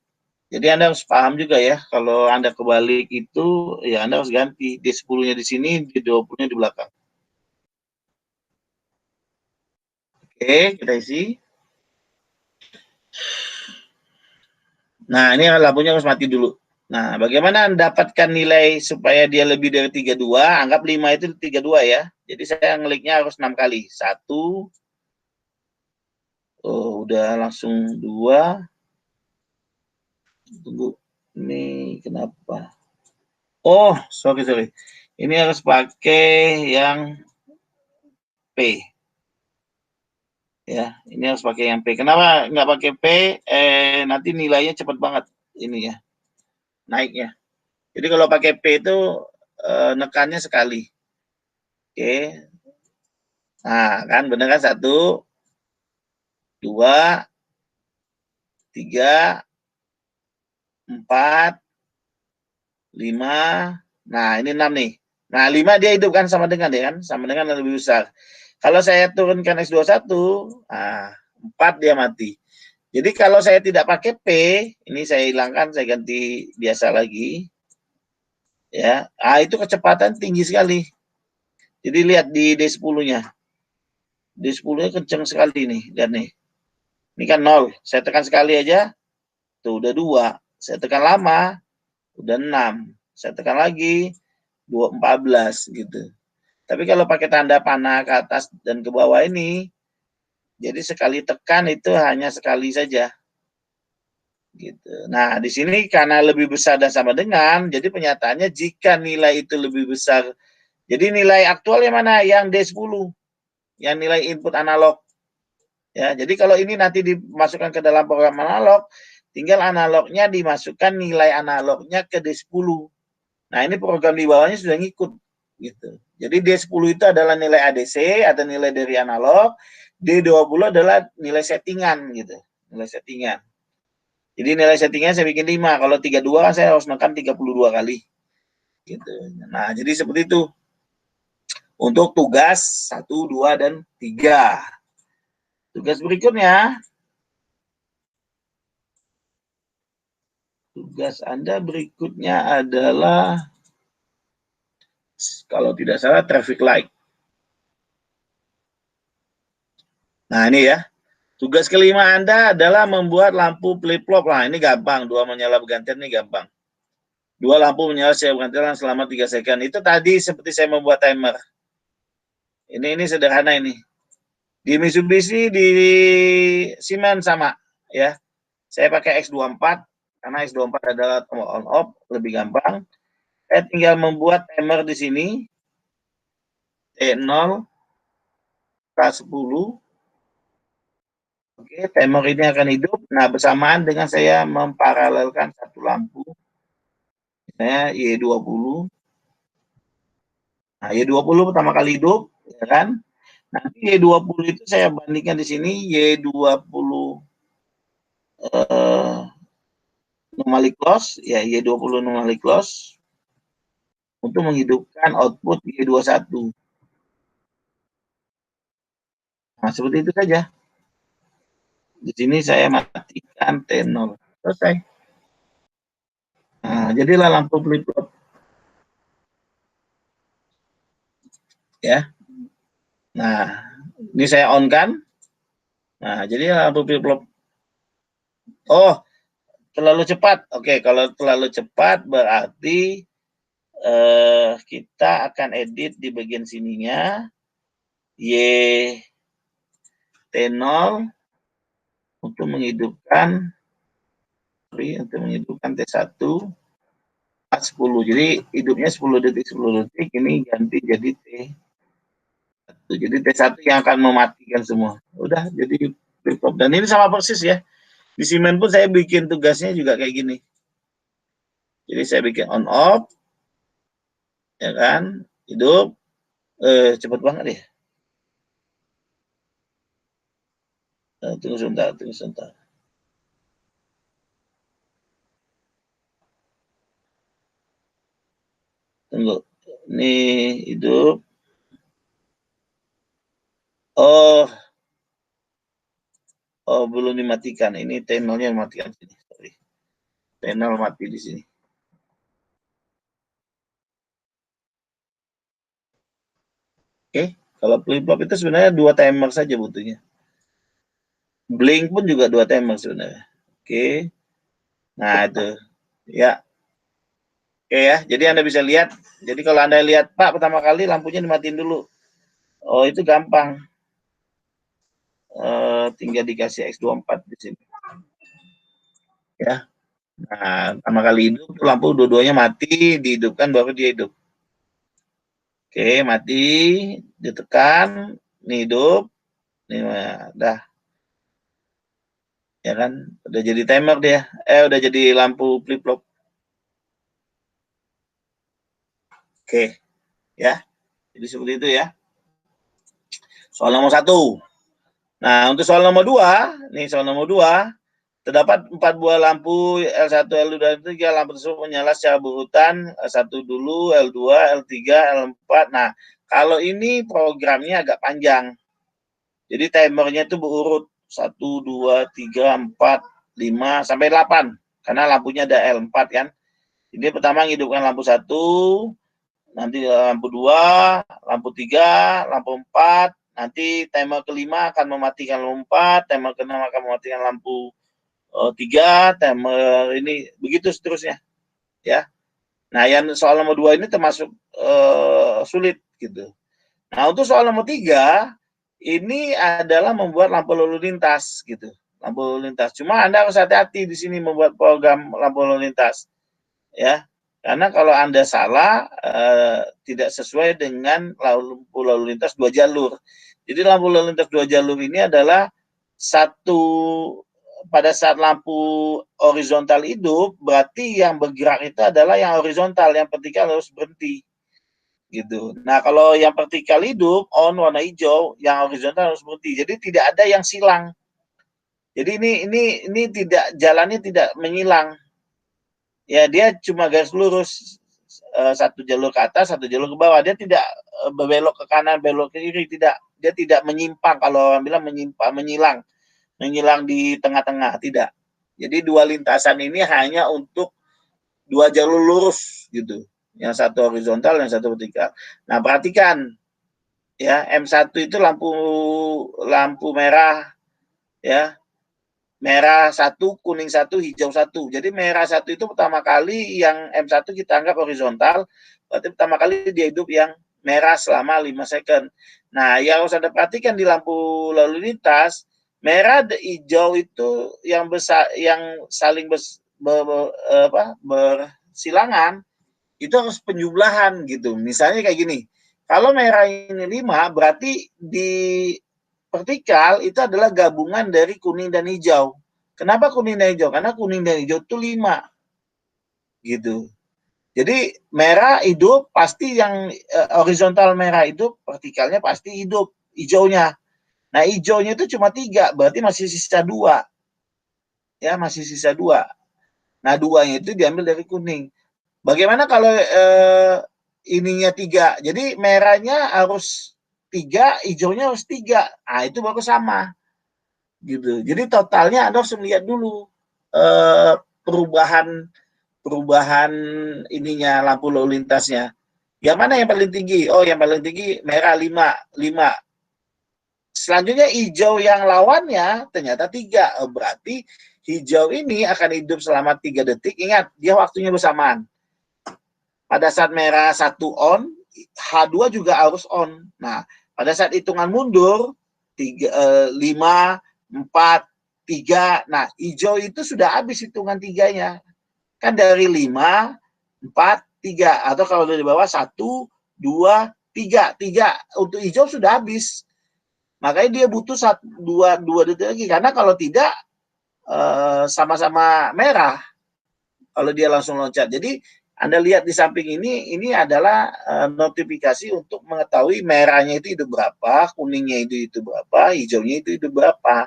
Jadi Anda harus paham juga ya, kalau Anda kebalik itu, ya Anda harus ganti. D10-nya di sini, D20-nya di belakang. Oke, kita isi. Nah, ini lampunya harus mati dulu. Nah, bagaimana mendapatkan nilai supaya dia lebih dari 32? Anggap 5 itu 32 ya. Jadi saya ngeliknya harus 6 kali. 1. Oh, udah langsung 2. Tunggu. Ini kenapa? Oh, sorry. Ini harus pakai yang P. Ya, ini harus pakai yang P. Kenapa nggak pakai P? Nanti nilainya cepat banget ini ya. Naiknya. Jadi kalau pakai P itu nekannya sekali. Oke. Nah, kan bener kan 1, 2, 3, 4, 5. Nah, ini 6 nih. Nah, 5 dia hidup kan sama dengan ya kan? Sama dengan lebih besar. Kalau saya turunkan X21, nah 4 dia mati. Jadi kalau saya tidak pakai P, ini saya hilangkan, saya ganti biasa lagi. Ya, itu kecepatan tinggi sekali. Jadi lihat di D10-nya. D10-nya kencang sekali nih, lihat nih. Ini kan 0, saya tekan sekali aja, tuh udah 2. Saya tekan lama, udah 6. Saya tekan lagi, 14 gitu. Tapi kalau pakai tanda panah ke atas dan ke bawah ini, jadi sekali tekan itu hanya sekali saja. Gitu. Nah, di sini karena lebih besar dan sama dengan, jadi penyataannya jika nilai itu lebih besar, jadi nilai aktual yang mana? Yang D10, yang nilai input analog. Ya, jadi kalau ini nanti dimasukkan ke dalam program analog, tinggal analognya dimasukkan nilai analognya ke D10. Nah, ini program di bawahnya sudah ngikut. Gitu. Jadi D10 itu adalah nilai ADC atau nilai dari analog, D20 adalah nilai settingan gitu, nilai settingan. Jadi nilai settingan saya bikin 5, kalau 32 kan saya harus menekan 32 kali. Gitu. Nah, jadi seperti itu. Untuk tugas 1, 2, dan 3. Tugas berikutnya. Tugas Anda berikutnya adalah, kalau tidak salah, traffic light. Nah, ini ya. Tugas kelima Anda adalah membuat lampu flip-flop. Nah, ini gampang. 2 menyala bergantian ini gampang. 2 lampu menyala secara bergantian selama 3 second. Itu tadi seperti saya membuat timer. Ini sederhana ini. Di Mitsubishi, di Siemens sama. Ya. Saya pakai X24. Karena X24 adalah tombol on-off. Lebih gampang. Saya tinggal membuat timer di sini. T0, K10. Oke, timer ini akan hidup. Nah, bersamaan dengan saya memparalelkan satu lampu. Misalnya Y20. Nah, Y20 pertama kali hidup, ya kan? Nanti Y20 itu saya bandingkan di sini, Y20 normally close, ya Y20 normally close. untuk menghidupkan output Y21. Nah, seperti itu saja. Di sini saya matikan T0. Selesai. Nah, jadilah lampu flip-flop. Ya. Nah, ini saya on kan. Nah, jadi lampu flip-flop. Oh, terlalu cepat. Oke, kalau terlalu cepat berarti kita akan edit di bagian sininya. Y T0 untuk menghidupkan T1 10. Jadi hidupnya 10 detik, ini ganti jadi T1. Jadi T1 yang akan mematikan semua. Udah jadi flip-flop. Dan ini sama persis ya. Di Siemens pun saya bikin tugasnya juga kayak gini. Jadi saya bikin on off, ya kan, hidup, cepet banget ya. Tunggu sebentar. Tunggu, ini hidup. Oh, belum dimatikan. Ini T0-nya matikan sini. Sorry. T0 mati di sini. Oke, kalau flip-flop itu sebenarnya 2 timer saja butuhnya. Blink pun juga 2 timer sebenarnya. Oke. Nah, itu. Ya. Oke ya, jadi Anda bisa lihat. Jadi kalau Anda lihat, Pak, pertama kali lampunya dimatiin dulu. Oh, itu gampang. Tinggal dikasih X24 di sini. Ya. Nah, pertama kali hidup, lampu dua-duanya mati, dihidupkan, baru dia hidup. Oke, mati, ditekan, ini hidup, ini udah. Ya kan, udah jadi timer dia. Udah jadi lampu flip-flop. Oke, ya. Jadi seperti itu ya. Soal nomor 1. Nah, untuk soal nomor 2, nih soal nomor 2, terdapat 4 buah lampu L1, L2, dan L3. Lampu tersebut menyala secara berurutan, L1 dulu, L2, L3, L4. Nah, kalau ini programnya agak panjang. Jadi timernya itu berurut 1, 2, 3, 4, 5, sampai 8. Karena lampunya ada L4 kan. Jadi pertama menghidupkan lampu 1, nanti lampu 2, lampu 3, lampu 4, nanti timer kelima akan mematikan lampu 4, timer keenam akan mematikan lampu 3, timer ini, begitu seterusnya. Ya. Nah, yang soal nomor 2 ini termasuk sulit gitu. Nah, untuk soal nomor 3, ini adalah membuat lampu lalu lintas gitu. Lampu lalu lintas. Cuma Anda harus hati-hati di sini membuat program lampu lalu lintas. Ya. Karena kalau Anda salah, tidak sesuai dengan lampu lalu lintas 2 jalur. Jadi lampu lalu lintas 2 jalur ini adalah pada saat lampu horizontal hidup, berarti yang bergerak itu adalah yang horizontal, yang vertikal harus berhenti. Gitu. Nah, kalau yang vertikal hidup, on warna hijau, yang horizontal harus berhenti. Jadi tidak ada yang silang. Jadi ini tidak, jalannya tidak menyilang. Ya, dia cuma garis lurus, 1 jalur ke atas, 1 jalur ke bawah. Dia tidak berbelok ke kanan, belok ke kiri, tidak. Dia tidak menyimpang, kalau orang bilang menyilang di tengah-tengah, tidak. Jadi 2 lintasan ini hanya untuk 2 jalur lurus gitu. Yang satu horizontal, yang satu vertikal. Nah, perhatikan ya, M1 itu lampu merah ya. Merah 1, kuning 1, hijau 1. Jadi merah 1 itu pertama kali yang M1 kita anggap horizontal, berarti pertama kali dia hidup yang merah selama 5 second. Nah, yang harus Anda perhatikan di lampu lalu lintas, merah dan hijau itu yang saling bersilangan, itu harus penjumlahan gitu. Misalnya kayak gini, kalau merah ini 5, berarti di vertikal itu adalah gabungan dari kuning dan hijau. Kenapa kuning dan hijau? Karena kuning dan hijau itu 5. Gitu. Jadi merah hidup, pasti yang horizontal merah hidup, vertikalnya pasti hidup, hijaunya. Nah, hijaunya itu cuma 3, berarti masih sisa 2. Ya, masih sisa 2. Nah, 2-nya itu diambil dari kuning. Bagaimana kalau ininya 3. Jadi merahnya harus 3, hijaunya harus 3. Nah, itu baru sama. Gitu. Jadi totalnya Anda harus melihat dulu perubahan ininya lampu lalu lintasnya. Yang mana yang paling tinggi? Oh, yang paling tinggi merah 5. Selanjutnya hijau yang lawannya ternyata 3. Oh, berarti hijau ini akan hidup selama 3 detik. Ingat, dia waktunya bersamaan. Pada saat merah 1 on, H2 juga harus on. Nah, pada saat hitungan mundur 5, 4, 3. Nah, hijau itu sudah habis hitungan 3-nya. Kan dari 5, 4, 3. Atau kalau dari bawah 1, 2, 3. 3 untuk hijau sudah habis. Makanya dia butuh 2 detik lagi. Karena kalau tidak, sama-sama merah. Kalau dia langsung loncat. Jadi, Anda lihat di samping ini adalah notifikasi untuk mengetahui merahnya itu hidup berapa, kuningnya itu berapa, hijaunya itu hidup berapa.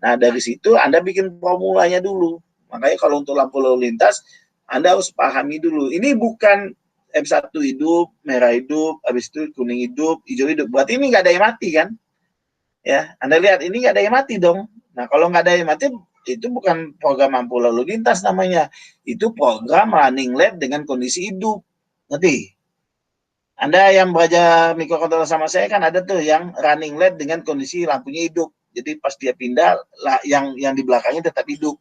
Nah, dari situ Anda bikin formulanya dulu. Makanya kalau untuk lampu lalu lintas, Anda harus pahami dulu. Ini bukan M1 hidup, merah hidup, habis itu kuning hidup, hijau hidup. Berarti ini nggak ada yang mati kan? Ya, Anda lihat ini nggak ada yang mati dong. Nah, kalau nggak ada yang mati, itu bukan program lampu lalu lintas namanya. Itu program running lab dengan kondisi hidup. Ngerti? Anda yang belajar mikrokontroler sama saya kan ada tuh yang running lab dengan kondisi lampunya hidup. Jadi pas dia pindah, yang di belakangnya tetap hidup.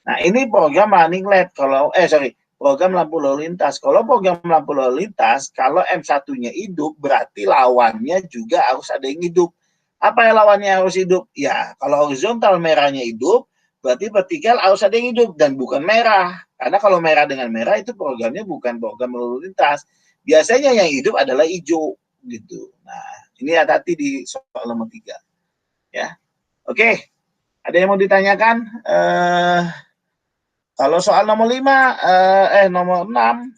Nah, ini program running lab. Program lampu lalu lintas. Kalau program lampu lalu lintas, kalau M1-nya hidup, berarti lawannya juga harus ada yang hidup. Apa yang lawannya harus hidup? Ya, kalau horizontal merahnya hidup, berarti vertikal harus ada yang hidup dan bukan merah. Karena kalau merah dengan merah itu programnya bukan program lalu lintas. Biasanya yang hidup adalah hijau gitu. Nah, ini hati-hati di soal nomor 3. Ya. Oke. Ada yang mau ditanyakan? Kalau soal nomor 5, nomor 6,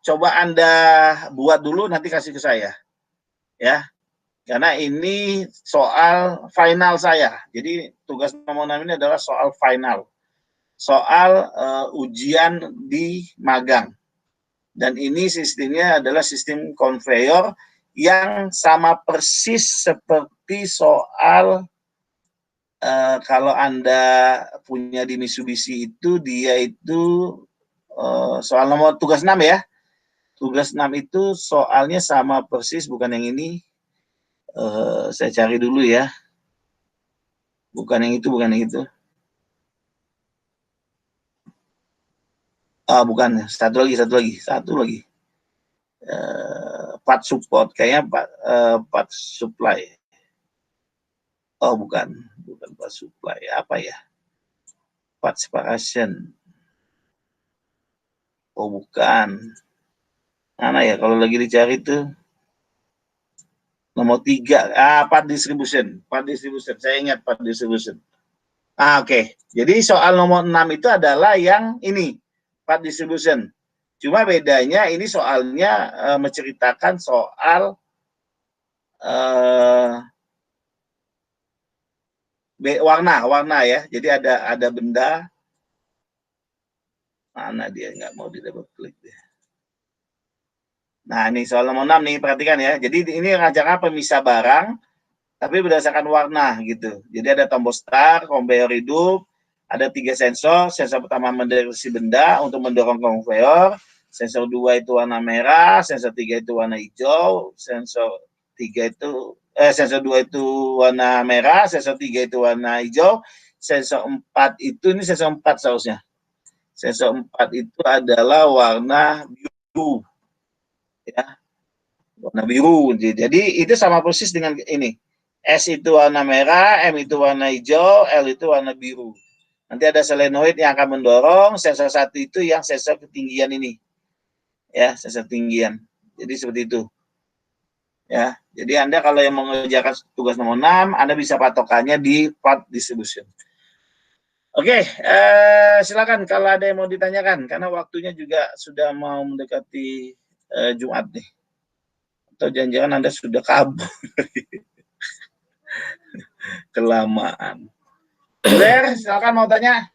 coba Anda buat dulu, nanti kasih ke saya. Ya, karena ini soal final saya. Jadi tugas nomor 6 ini adalah soal final. Soal ujian di magang. Dan ini sistemnya adalah sistem konveyor yang sama persis seperti soal kalau Anda punya di Mitsubishi itu, dia itu soal nomor tugas 6 ya. Tugas 6 itu soalnya sama persis, bukan yang ini. Saya cari dulu ya. Bukan yang itu, bukan yang itu. Bukan. Satu lagi. Part support. Kayaknya part supply. Oh, bukan part supply. Apa ya? Part separation. Oh, bukan. Mana ya? Kalau lagi dicari tuh. Nomor 3, part distribution. Saya ingat part distribution. Oke. Jadi soal nomor 6 itu adalah yang ini, part distribution. Cuma bedanya ini soalnya menceritakan soal warna ya. Jadi ada benda. Mana dia, nggak mau di double klik dia. Nah, ini soal nomor 6 nih, perhatikan ya. Jadi ini rancangan pemisah barang, tapi berdasarkan warna gitu. Jadi ada tombol start, konveyor hidup, ada 3 sensor. Sensor pertama mendeteksi benda untuk mendorong konveyor. Sensor 2 itu warna merah, sensor 3 itu warna hijau, sensor 2 itu warna merah, sensor 3 itu warna hijau, sensor 4 itu, ini sensor 4 seharusnya. Sensor 4 itu adalah warna biru. Ya. Warna biru. Jadi itu sama persis dengan ini. S itu warna merah, M itu warna hijau, L itu warna biru. Nanti ada solenoid yang akan mendorong, sensor 1 itu yang sensor ketinggian ini. Ya, sensor ketinggian. Jadi seperti itu. Ya, jadi Anda kalau yang mengerjakan tugas nomor 6, Anda bisa patokannya di part distribution. Oke, silakan kalau ada yang mau ditanyakan, karena waktunya juga sudah mau mendekati Jumat nih. Atau jangan-jangan Anda sudah kabur. Kelamaan. Ler, silakan mau tanya.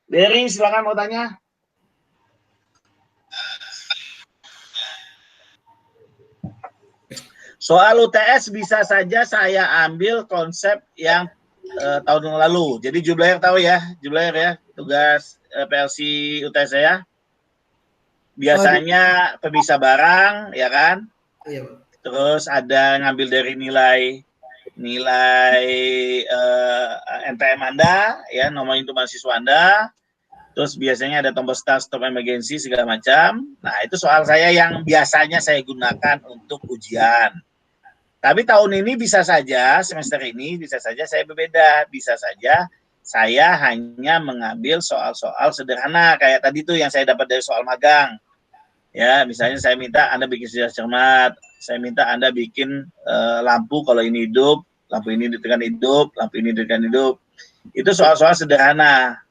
Berry, silakan mau tanya. Soal UTS bisa saja saya ambil konsep yang tahun yang lalu. Jadi Jublair tahu ya, Jublair ya, tugas PLC UTS saya. Biasanya pemisah barang, ya kan? Iya. Terus ada ngambil dari nilai NPM Anda, ya, nomor itu mahasiswa Anda. Terus biasanya ada tombol start, stop, emergency, segala macam. Nah, itu soal saya yang biasanya saya gunakan untuk ujian. Tapi tahun ini bisa saja, semester ini bisa saja saya berbeda. Bisa saja saya hanya mengambil soal-soal sederhana. Kayak tadi tuh yang saya dapat dari soal magang. Ya, misalnya saya minta Anda bikin sejarah cermat. Saya minta Anda bikin lampu kalau ini hidup, lampu ini ditekan hidup, lampu ini ditekan hidup. Itu soal-soal sederhana.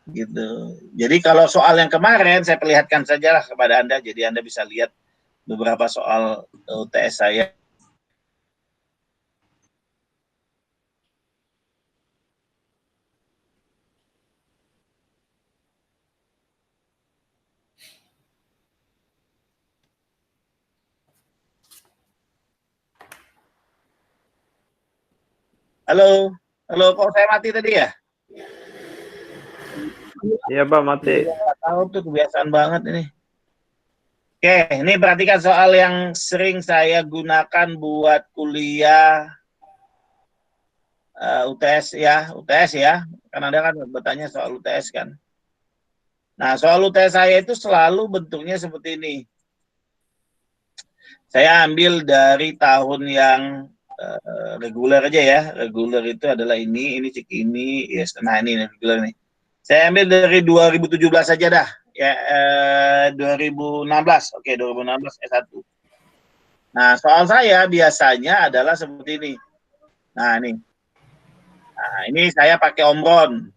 Gitu. Jadi kalau soal yang kemarin saya perlihatkan sajalah kepada Anda, jadi Anda bisa lihat beberapa soal UTS saya. Halo, halo, kok saya mati tadi ya? Iya Pak, mati. Nggak tahu tuh, kebiasaan banget ini. Oke, ini perhatikan soal yang sering saya gunakan buat kuliah UTS ya, UTS ya. Kan Anda kan bertanya soal UTS kan. Nah, soal UTS saya itu selalu bentuknya seperti ini. Saya ambil dari tahun yang reguler aja ya. Reguler itu adalah ini cek ini, yes, nah ini reguler nih. Saya ambil dari 2017 saja dah. Ya, 2016. Oke, 2016 S1. Nah, soal saya biasanya adalah seperti ini. Nah, ini. Nah, ini saya pakai Omron.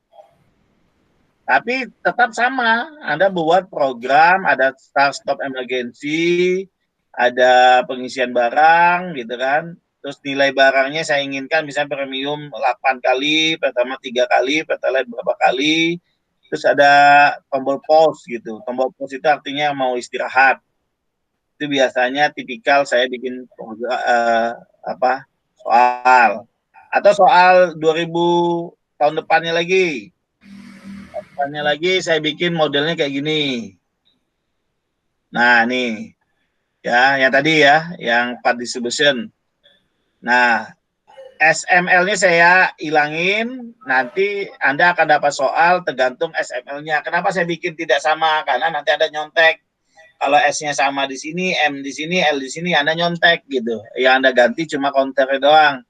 Tapi tetap sama. Anda buat program, ada start stop emergency, ada pengisian barang gitu kan. Terus nilai barangnya saya inginkan misalnya premium 8 kali, pertama 3 kali, pertalite berapa kali. Terus ada tombol pause gitu. Tombol pause itu artinya mau istirahat. Itu biasanya tipikal saya bikin soal. Atau soal 2000 tahun depannya lagi. Depannya lagi saya bikin modelnya kayak gini. Nah, nih. Ya, yang tadi ya, yang part distribution. Nah, SML-nya saya hilangin, nanti Anda akan dapat soal tergantung SML-nya. Kenapa saya bikin tidak sama? Karena nanti Anda nyontek. Kalau S-nya sama di sini, M di sini, L di sini, Anda nyontek gitu. Yang Anda ganti cuma counter doang.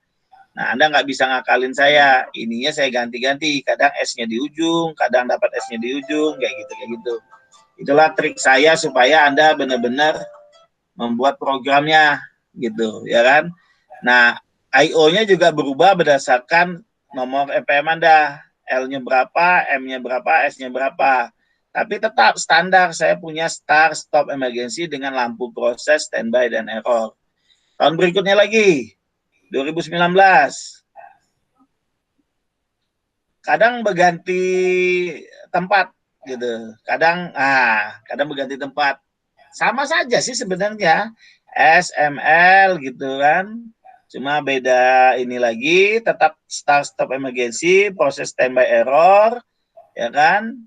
Nah, Anda nggak bisa ngakalin saya. Ininya saya ganti-ganti. Kadang S-nya di ujung, kadang dapat S-nya di ujung, kayak gitu. Itulah trik saya supaya Anda benar-benar membuat programnya gitu, ya kan? Nah, I/O-nya juga berubah berdasarkan nomor NPM Anda. L-nya berapa, M-nya berapa, S-nya berapa. Tapi tetap standar, saya punya start, stop, emergency dengan lampu proses, standby, dan error. Tahun berikutnya lagi, 2019. Kadang berganti tempat gitu. Kadang berganti tempat. Sama saja sih sebenarnya. SML gitu kan. Cuma beda ini lagi, tetap start stop emergency, proses standby error, ya kan?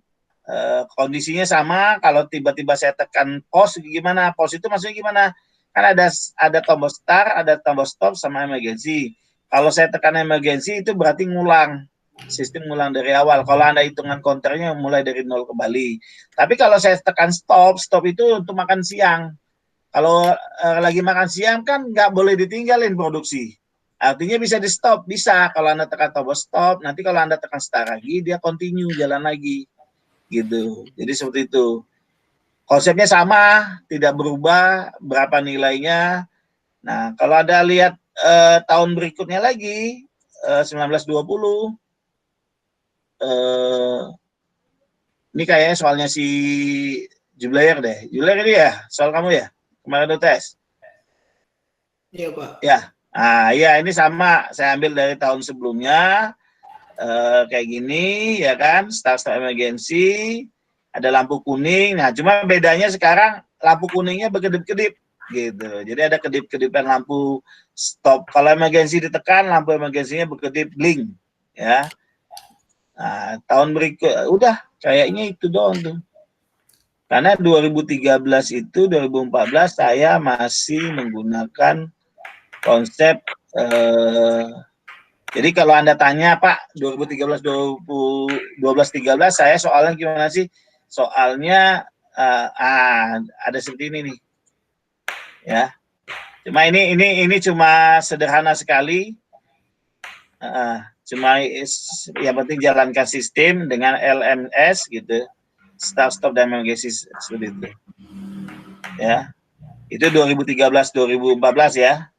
Kondisinya sama. Kalau tiba-tiba saya tekan pause gimana? Pause itu maksudnya gimana? Kan ada tombol start, ada tombol stop sama emergency. Kalau saya tekan emergency itu berarti ngulang. Sistem ngulang dari awal. Kalau Anda hitungan counternya mulai dari nol kembali. Tapi kalau saya tekan stop, stop itu untuk makan siang. Kalau lagi makan siang kan nggak boleh ditinggalin produksi. Artinya bisa di stop, bisa. Kalau Anda tekan tombol stop, nanti kalau Anda tekan start lagi, dia continue jalan lagi. Gitu. Jadi seperti itu. Konsepnya sama, tidak berubah, berapa nilainya. Nah, kalau Anda lihat tahun berikutnya lagi, 1920, ini kayaknya soalnya si Jublair deh. Jublair ini ya, soal kamu ya? Kemarin tes. Iya, Pak. Ya. Iya, ini sama. Saya ambil dari tahun sebelumnya. Kayak gini, ya kan? Start emergency. Ada lampu kuning. Nah, cuma bedanya sekarang lampu kuningnya berkedip-kedip. gitu. Jadi ada kedip-kedipan lampu stop. Kalau emergency ditekan, lampu emergensinya berkedip bling, ya. Nah, tahun berikut udah kayaknya itu doang tuh. Karena 2013 itu 2014 saya masih menggunakan konsep jadi kalau Anda tanya Pak 2013 2012 13 saya soalnya gimana sih? Soalnya ada seperti ini nih. Ya. Cuma ini cuma sederhana sekali. Cuma yang penting jalankan sistem dengan LMS gitu. Start-stop dan emergency seperti itu. Ya. Itu 2013 2014 ya.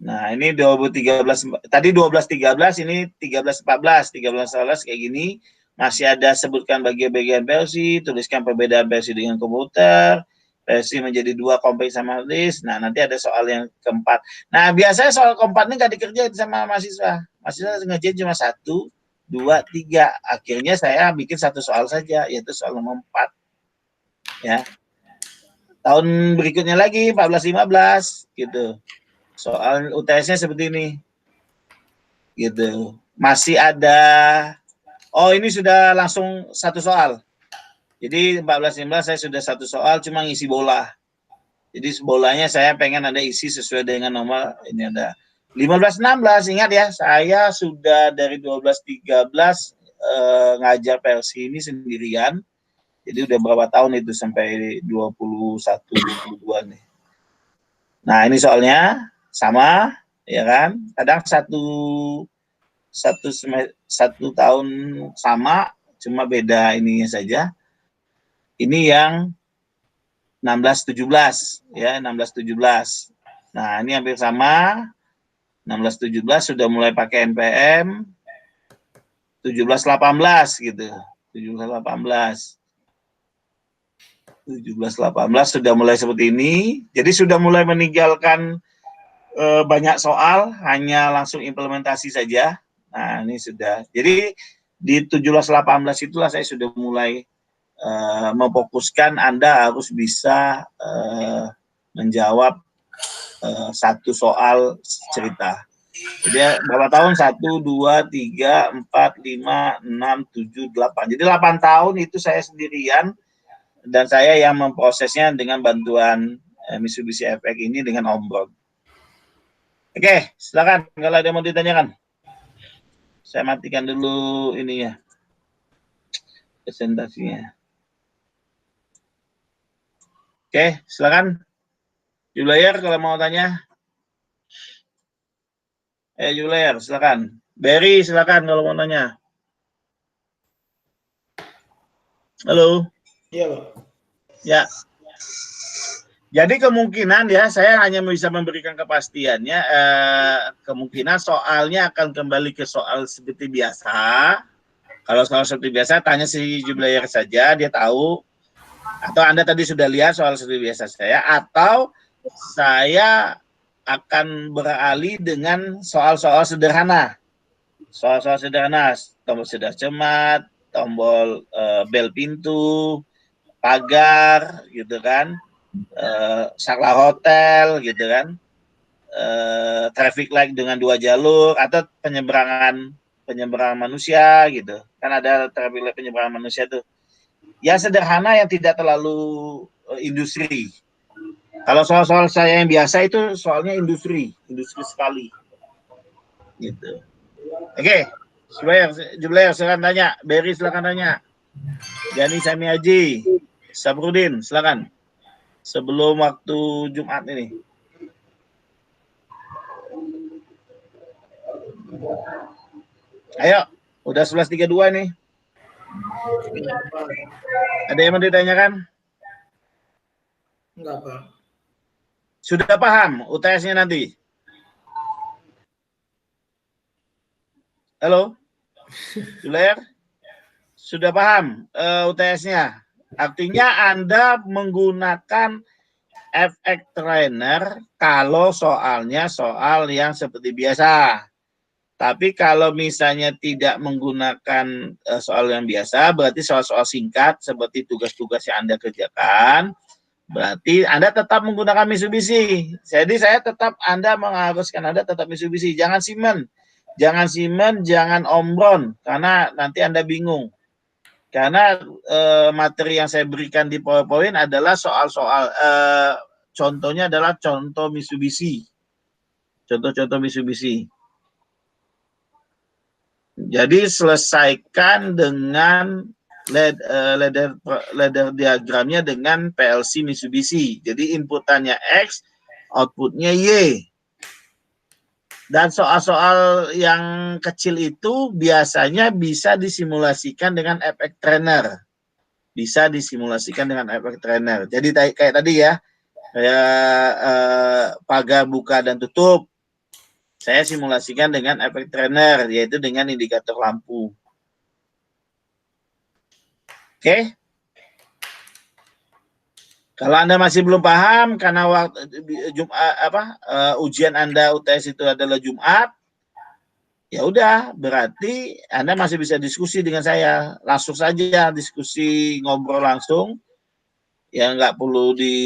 Nah, ini 2013 tadi 12-13 ini 13-14 13-14 kayak gini masih ada sebutkan bagian-bagian versi, tuliskan perbedaan versi dengan komputer, versi menjadi 2 compare sama list. Nah, nanti ada soal yang keempat. Nah, biasanya soal keempat ini nggak dikerjain sama mahasiswa. Mahasiswa ngerjain cuma 1, 2, 3. Akhirnya saya bikin 1 soal saja, yaitu soal nomor 4. Ya. Tahun berikutnya lagi 14-15 gitu. Soal UTS-nya seperti ini. Gitu. Masih ada ini sudah langsung 1 soal. Jadi 14-15 saya sudah 1 soal cuma ngisi bola. Jadi bolanya saya pengen ada isi sesuai dengan nomor ini ada 15-16 ingat ya, saya sudah dari 12-13 ngajar versi ini sendirian. Jadi udah berapa tahun itu sampai 21-22 nih. Nah, ini soalnya sama ya kan? Kadang satu tahun sama, cuma beda ininya saja. Ini yang 16-17 ya, 16-17. Nah, ini hampir sama. 16-17 sudah mulai pakai NPM. 17-18 gitu. 17-18 sudah mulai seperti ini. Jadi sudah mulai meninggalkan banyak soal, hanya langsung implementasi saja. Nah, ini sudah. Jadi di 17-18 itulah saya sudah mulai memfokuskan Anda harus bisa menjawab 1 soal cerita. Jadi berapa tahun? 1, 2, 3, 4, 5, 6, 7, 8. Jadi 8 tahun itu saya sendirian dan saya yang memprosesnya dengan bantuan Mitsubishi FX ini dengan Om Bron. Oke, silakan kalau ada yang mau ditanyakan. Saya matikan dulu ininya, presentasinya. Oke, silakan. Julier kalau mau tanya. Julier, silakan. Berry, silakan kalau mau tanya. Halo. Iya, Pak. Ya. Jadi kemungkinan ya saya hanya bisa memberikan kepastiannya, kemungkinan soalnya akan kembali ke soal seperti biasa. Kalau soal seperti biasa tanya si Julier saja, dia tahu. Atau Anda tadi sudah lihat soal seperti biasa saya, atau saya akan beralih dengan soal-soal sederhana. Soal-soal sederhana, tombol sedar cermat, tombol bel pintu, pagar, gitu kan. Saklar hotel gitu kan, traffic light dengan 2 jalur atau penyeberangan manusia gitu kan, ada traffic light penyeberangan manusia tuh ya, sederhana yang tidak terlalu industri. Kalau soal-soal saya yang biasa itu soalnya industri sekali gitu. Oke, Jubiler silakan tanya, Berry silakan tanya, Gani Samiaji, Sabrudin silakan. Sebelum waktu Jumat ini. Ayo, udah 11.32 nih. Ada yang mau ditanyakan? Enggak, Pak. Sudah paham UTS-nya nanti? Halo? Julier? Sudah paham UTS-nya? Artinya Anda menggunakan FX Trainer kalau soalnya soal yang seperti biasa. Tapi kalau misalnya tidak menggunakan soal yang biasa, berarti soal-soal singkat seperti tugas-tugas yang Anda kerjakan, Berarti Anda tetap menggunakan Mitsubishi. Jadi saya tetap Anda mengharuskan Anda tetap Mitsubishi. Jangan Siemens. Jangan Siemens, jangan Omron. Karena nanti Anda bingung. Karena materi yang saya berikan di PowerPoint adalah soal-soal, contohnya adalah contoh Mitsubishi. Contoh-contoh Mitsubishi. Jadi selesaikan dengan ladder diagramnya dengan PLC Mitsubishi. Jadi inputannya X, outputnya Y. Dan soal-soal yang kecil itu biasanya bisa disimulasikan dengan efek trainer. Bisa disimulasikan dengan efek trainer. Jadi kayak tadi ya, kayak pagar buka dan tutup. Saya simulasikan dengan efek trainer, yaitu dengan indikator lampu. Oke? Kalau Anda masih belum paham karena waktu ujian Anda UTS itu adalah Jumat, ya udah berarti Anda masih bisa diskusi dengan saya. Langsung saja diskusi, ngobrol langsung. Ya nggak perlu di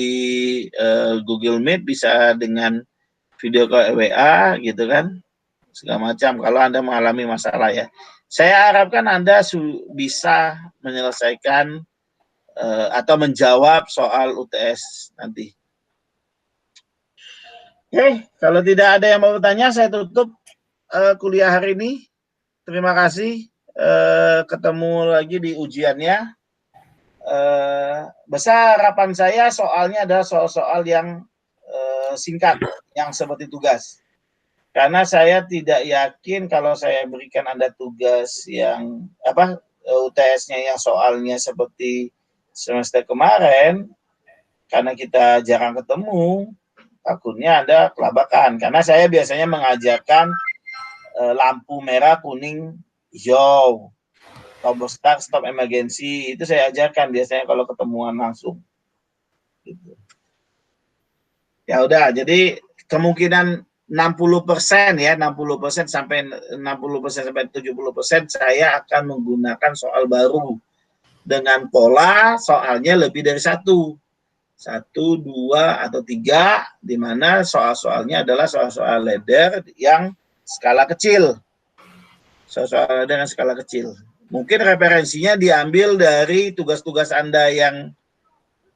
Google Meet, bisa dengan video call WA gitu kan. Segala macam kalau Anda mengalami masalah ya. Saya harapkan Anda bisa menyelesaikan atau menjawab soal UTS nanti. Oke, kalau tidak ada yang mau bertanya, saya tutup kuliah hari ini. Terima kasih. Ketemu lagi di ujiannya. Besar harapan saya soalnya adalah soal-soal yang singkat, yang seperti tugas. Karena saya tidak yakin kalau saya berikan Anda tugas yang UTS-nya yang soalnya seperti semester kemarin, karena kita jarang ketemu, takutnya ada kelabakan. Karena saya biasanya mengajarkan lampu merah, kuning, hijau, tombol start, stop emergency, itu saya ajarkan biasanya kalau ketemuan langsung. Gitu. Ya udah, jadi kemungkinan 60% ya, 60% sampai 60% sampai 70% saya akan menggunakan soal baru. Dengan pola soalnya lebih dari 1, 2, atau 3, di mana soal-soalnya adalah soal-soal ladder yang skala kecil. Soal-soal ladder yang skala kecil. Mungkin referensinya diambil dari tugas-tugas Anda yang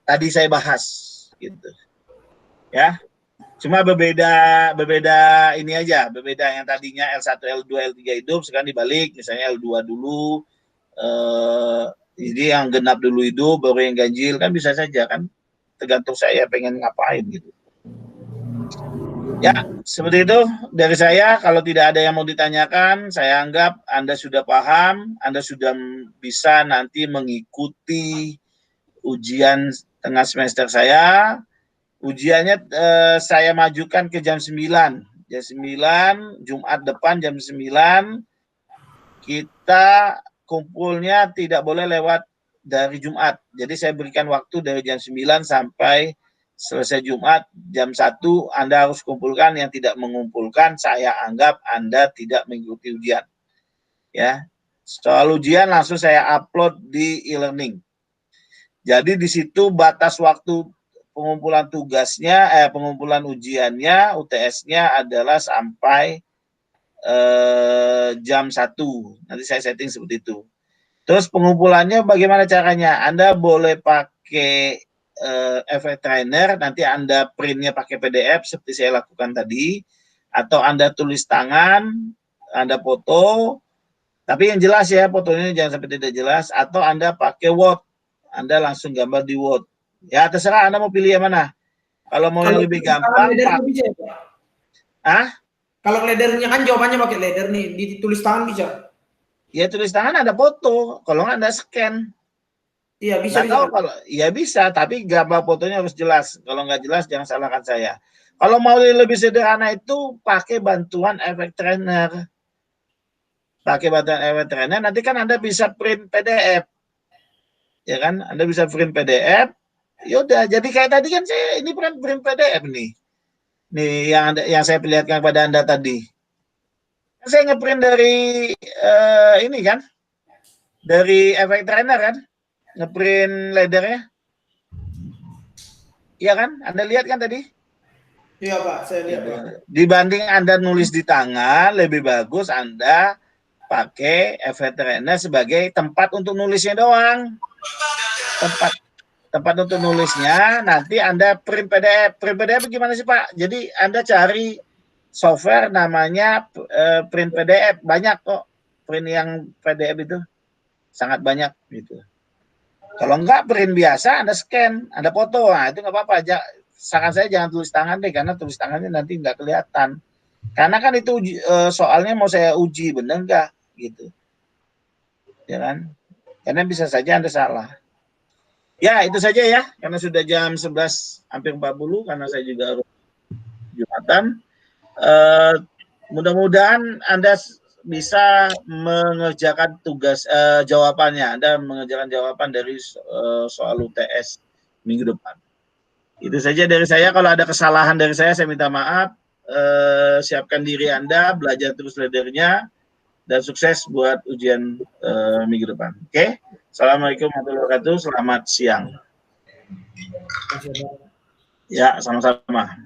tadi saya bahas. Gitu. Ya, cuma berbeda ini aja, berbeda yang tadinya L1, L2, L3 hidup, sekarang dibalik, misalnya L2 dulu, jadi yang genap dulu hidup, baru yang ganjil, kan bisa saja kan, tergantung saya pengen ngapain gitu. Ya, seperti itu dari saya. Kalau tidak ada yang mau ditanyakan, saya anggap Anda sudah paham, Anda sudah bisa nanti mengikuti ujian tengah semester saya. Ujiannya saya majukan ke jam 9. Jam 9, Jumat depan jam 9, kita kumpulnya tidak boleh lewat dari Jumat. Jadi saya berikan waktu dari jam 9 sampai selesai Jumat jam 1, Anda harus kumpulkan. Yang tidak mengumpulkan, saya anggap Anda tidak mengikuti ujian. Ya, soal ujian langsung saya upload di e-learning. Jadi di situ batas waktu pengumpulan tugasnya, pengumpulan ujiannya, UTS-nya adalah sampai jam 1. Nanti saya setting seperti itu. Terus pengumpulannya bagaimana caranya? Anda boleh pakai efek trainer, nanti Anda printnya pakai PDF seperti saya lakukan tadi, atau Anda tulis tangan, Anda foto, tapi yang jelas ya, fotonya jangan sampai tidak jelas, atau Anda pakai Word, Anda langsung gambar di Word. Ya terserah Anda mau pilih yang mana. Kalau mau yang lebih gampang, Kalau laddernya kan jawabannya pakai ladder nih, ditulis tangan bisa? Ya tulis tangan ada foto, kalau nggak Anda scan. Iya bisa. Tahu kalau ya bisa, tapi gambar fotonya harus jelas. Kalau nggak jelas jangan salahkan saya. Kalau mau lebih sederhana itu pakai bantuan efek trainer. Pakai bantuan efek trainer, nanti kan Anda bisa print PDF. Ya kan, Anda bisa print PDF. Yaudah, jadi kayak tadi kan saya ini print PDF nih. Nih yang saya perlihatkan kepada Anda tadi. Saya ngeprint dari ini kan, dari efek trainer kan, ngeprint laddernya. Iya kan? Anda lihat kan tadi? Iya Pak, saya lihat Pak. Dibanding Anda nulis di tangan, lebih bagus Anda pakai Evertrena sebagai tempat untuk nulisnya doang. Tempat untuk nulisnya, nanti Anda print PDF. Print PDF gimana sih Pak? Jadi Anda cari software namanya print PDF. Banyak kok print yang PDF itu. Sangat banyak gitu. Kalau enggak print biasa, Anda scan, Anda foto, nah itu nggak apa-apa. Saran saya jangan tulis tangan deh, karena tulis tangannya nanti nggak kelihatan. Karena kan itu soalnya mau saya uji, bener nggak? Gitu. Ya kan? Karena bisa saja Anda salah. Ya, itu saja ya, karena sudah jam 11, hampir 40, karena saya juga harus Jumatan. Mudah-mudahan Anda bisa mengerjakan tugas jawabannya. Anda mengerjakan jawaban dari soal UTS minggu depan. Itu saja dari saya. Kalau ada kesalahan dari saya minta maaf. Siapkan diri Anda, belajar terus leadernya, dan sukses buat ujian minggu depan. Oke? Assalamualaikum warahmatullahi wabarakatuh. Selamat siang. Ya, sama-sama.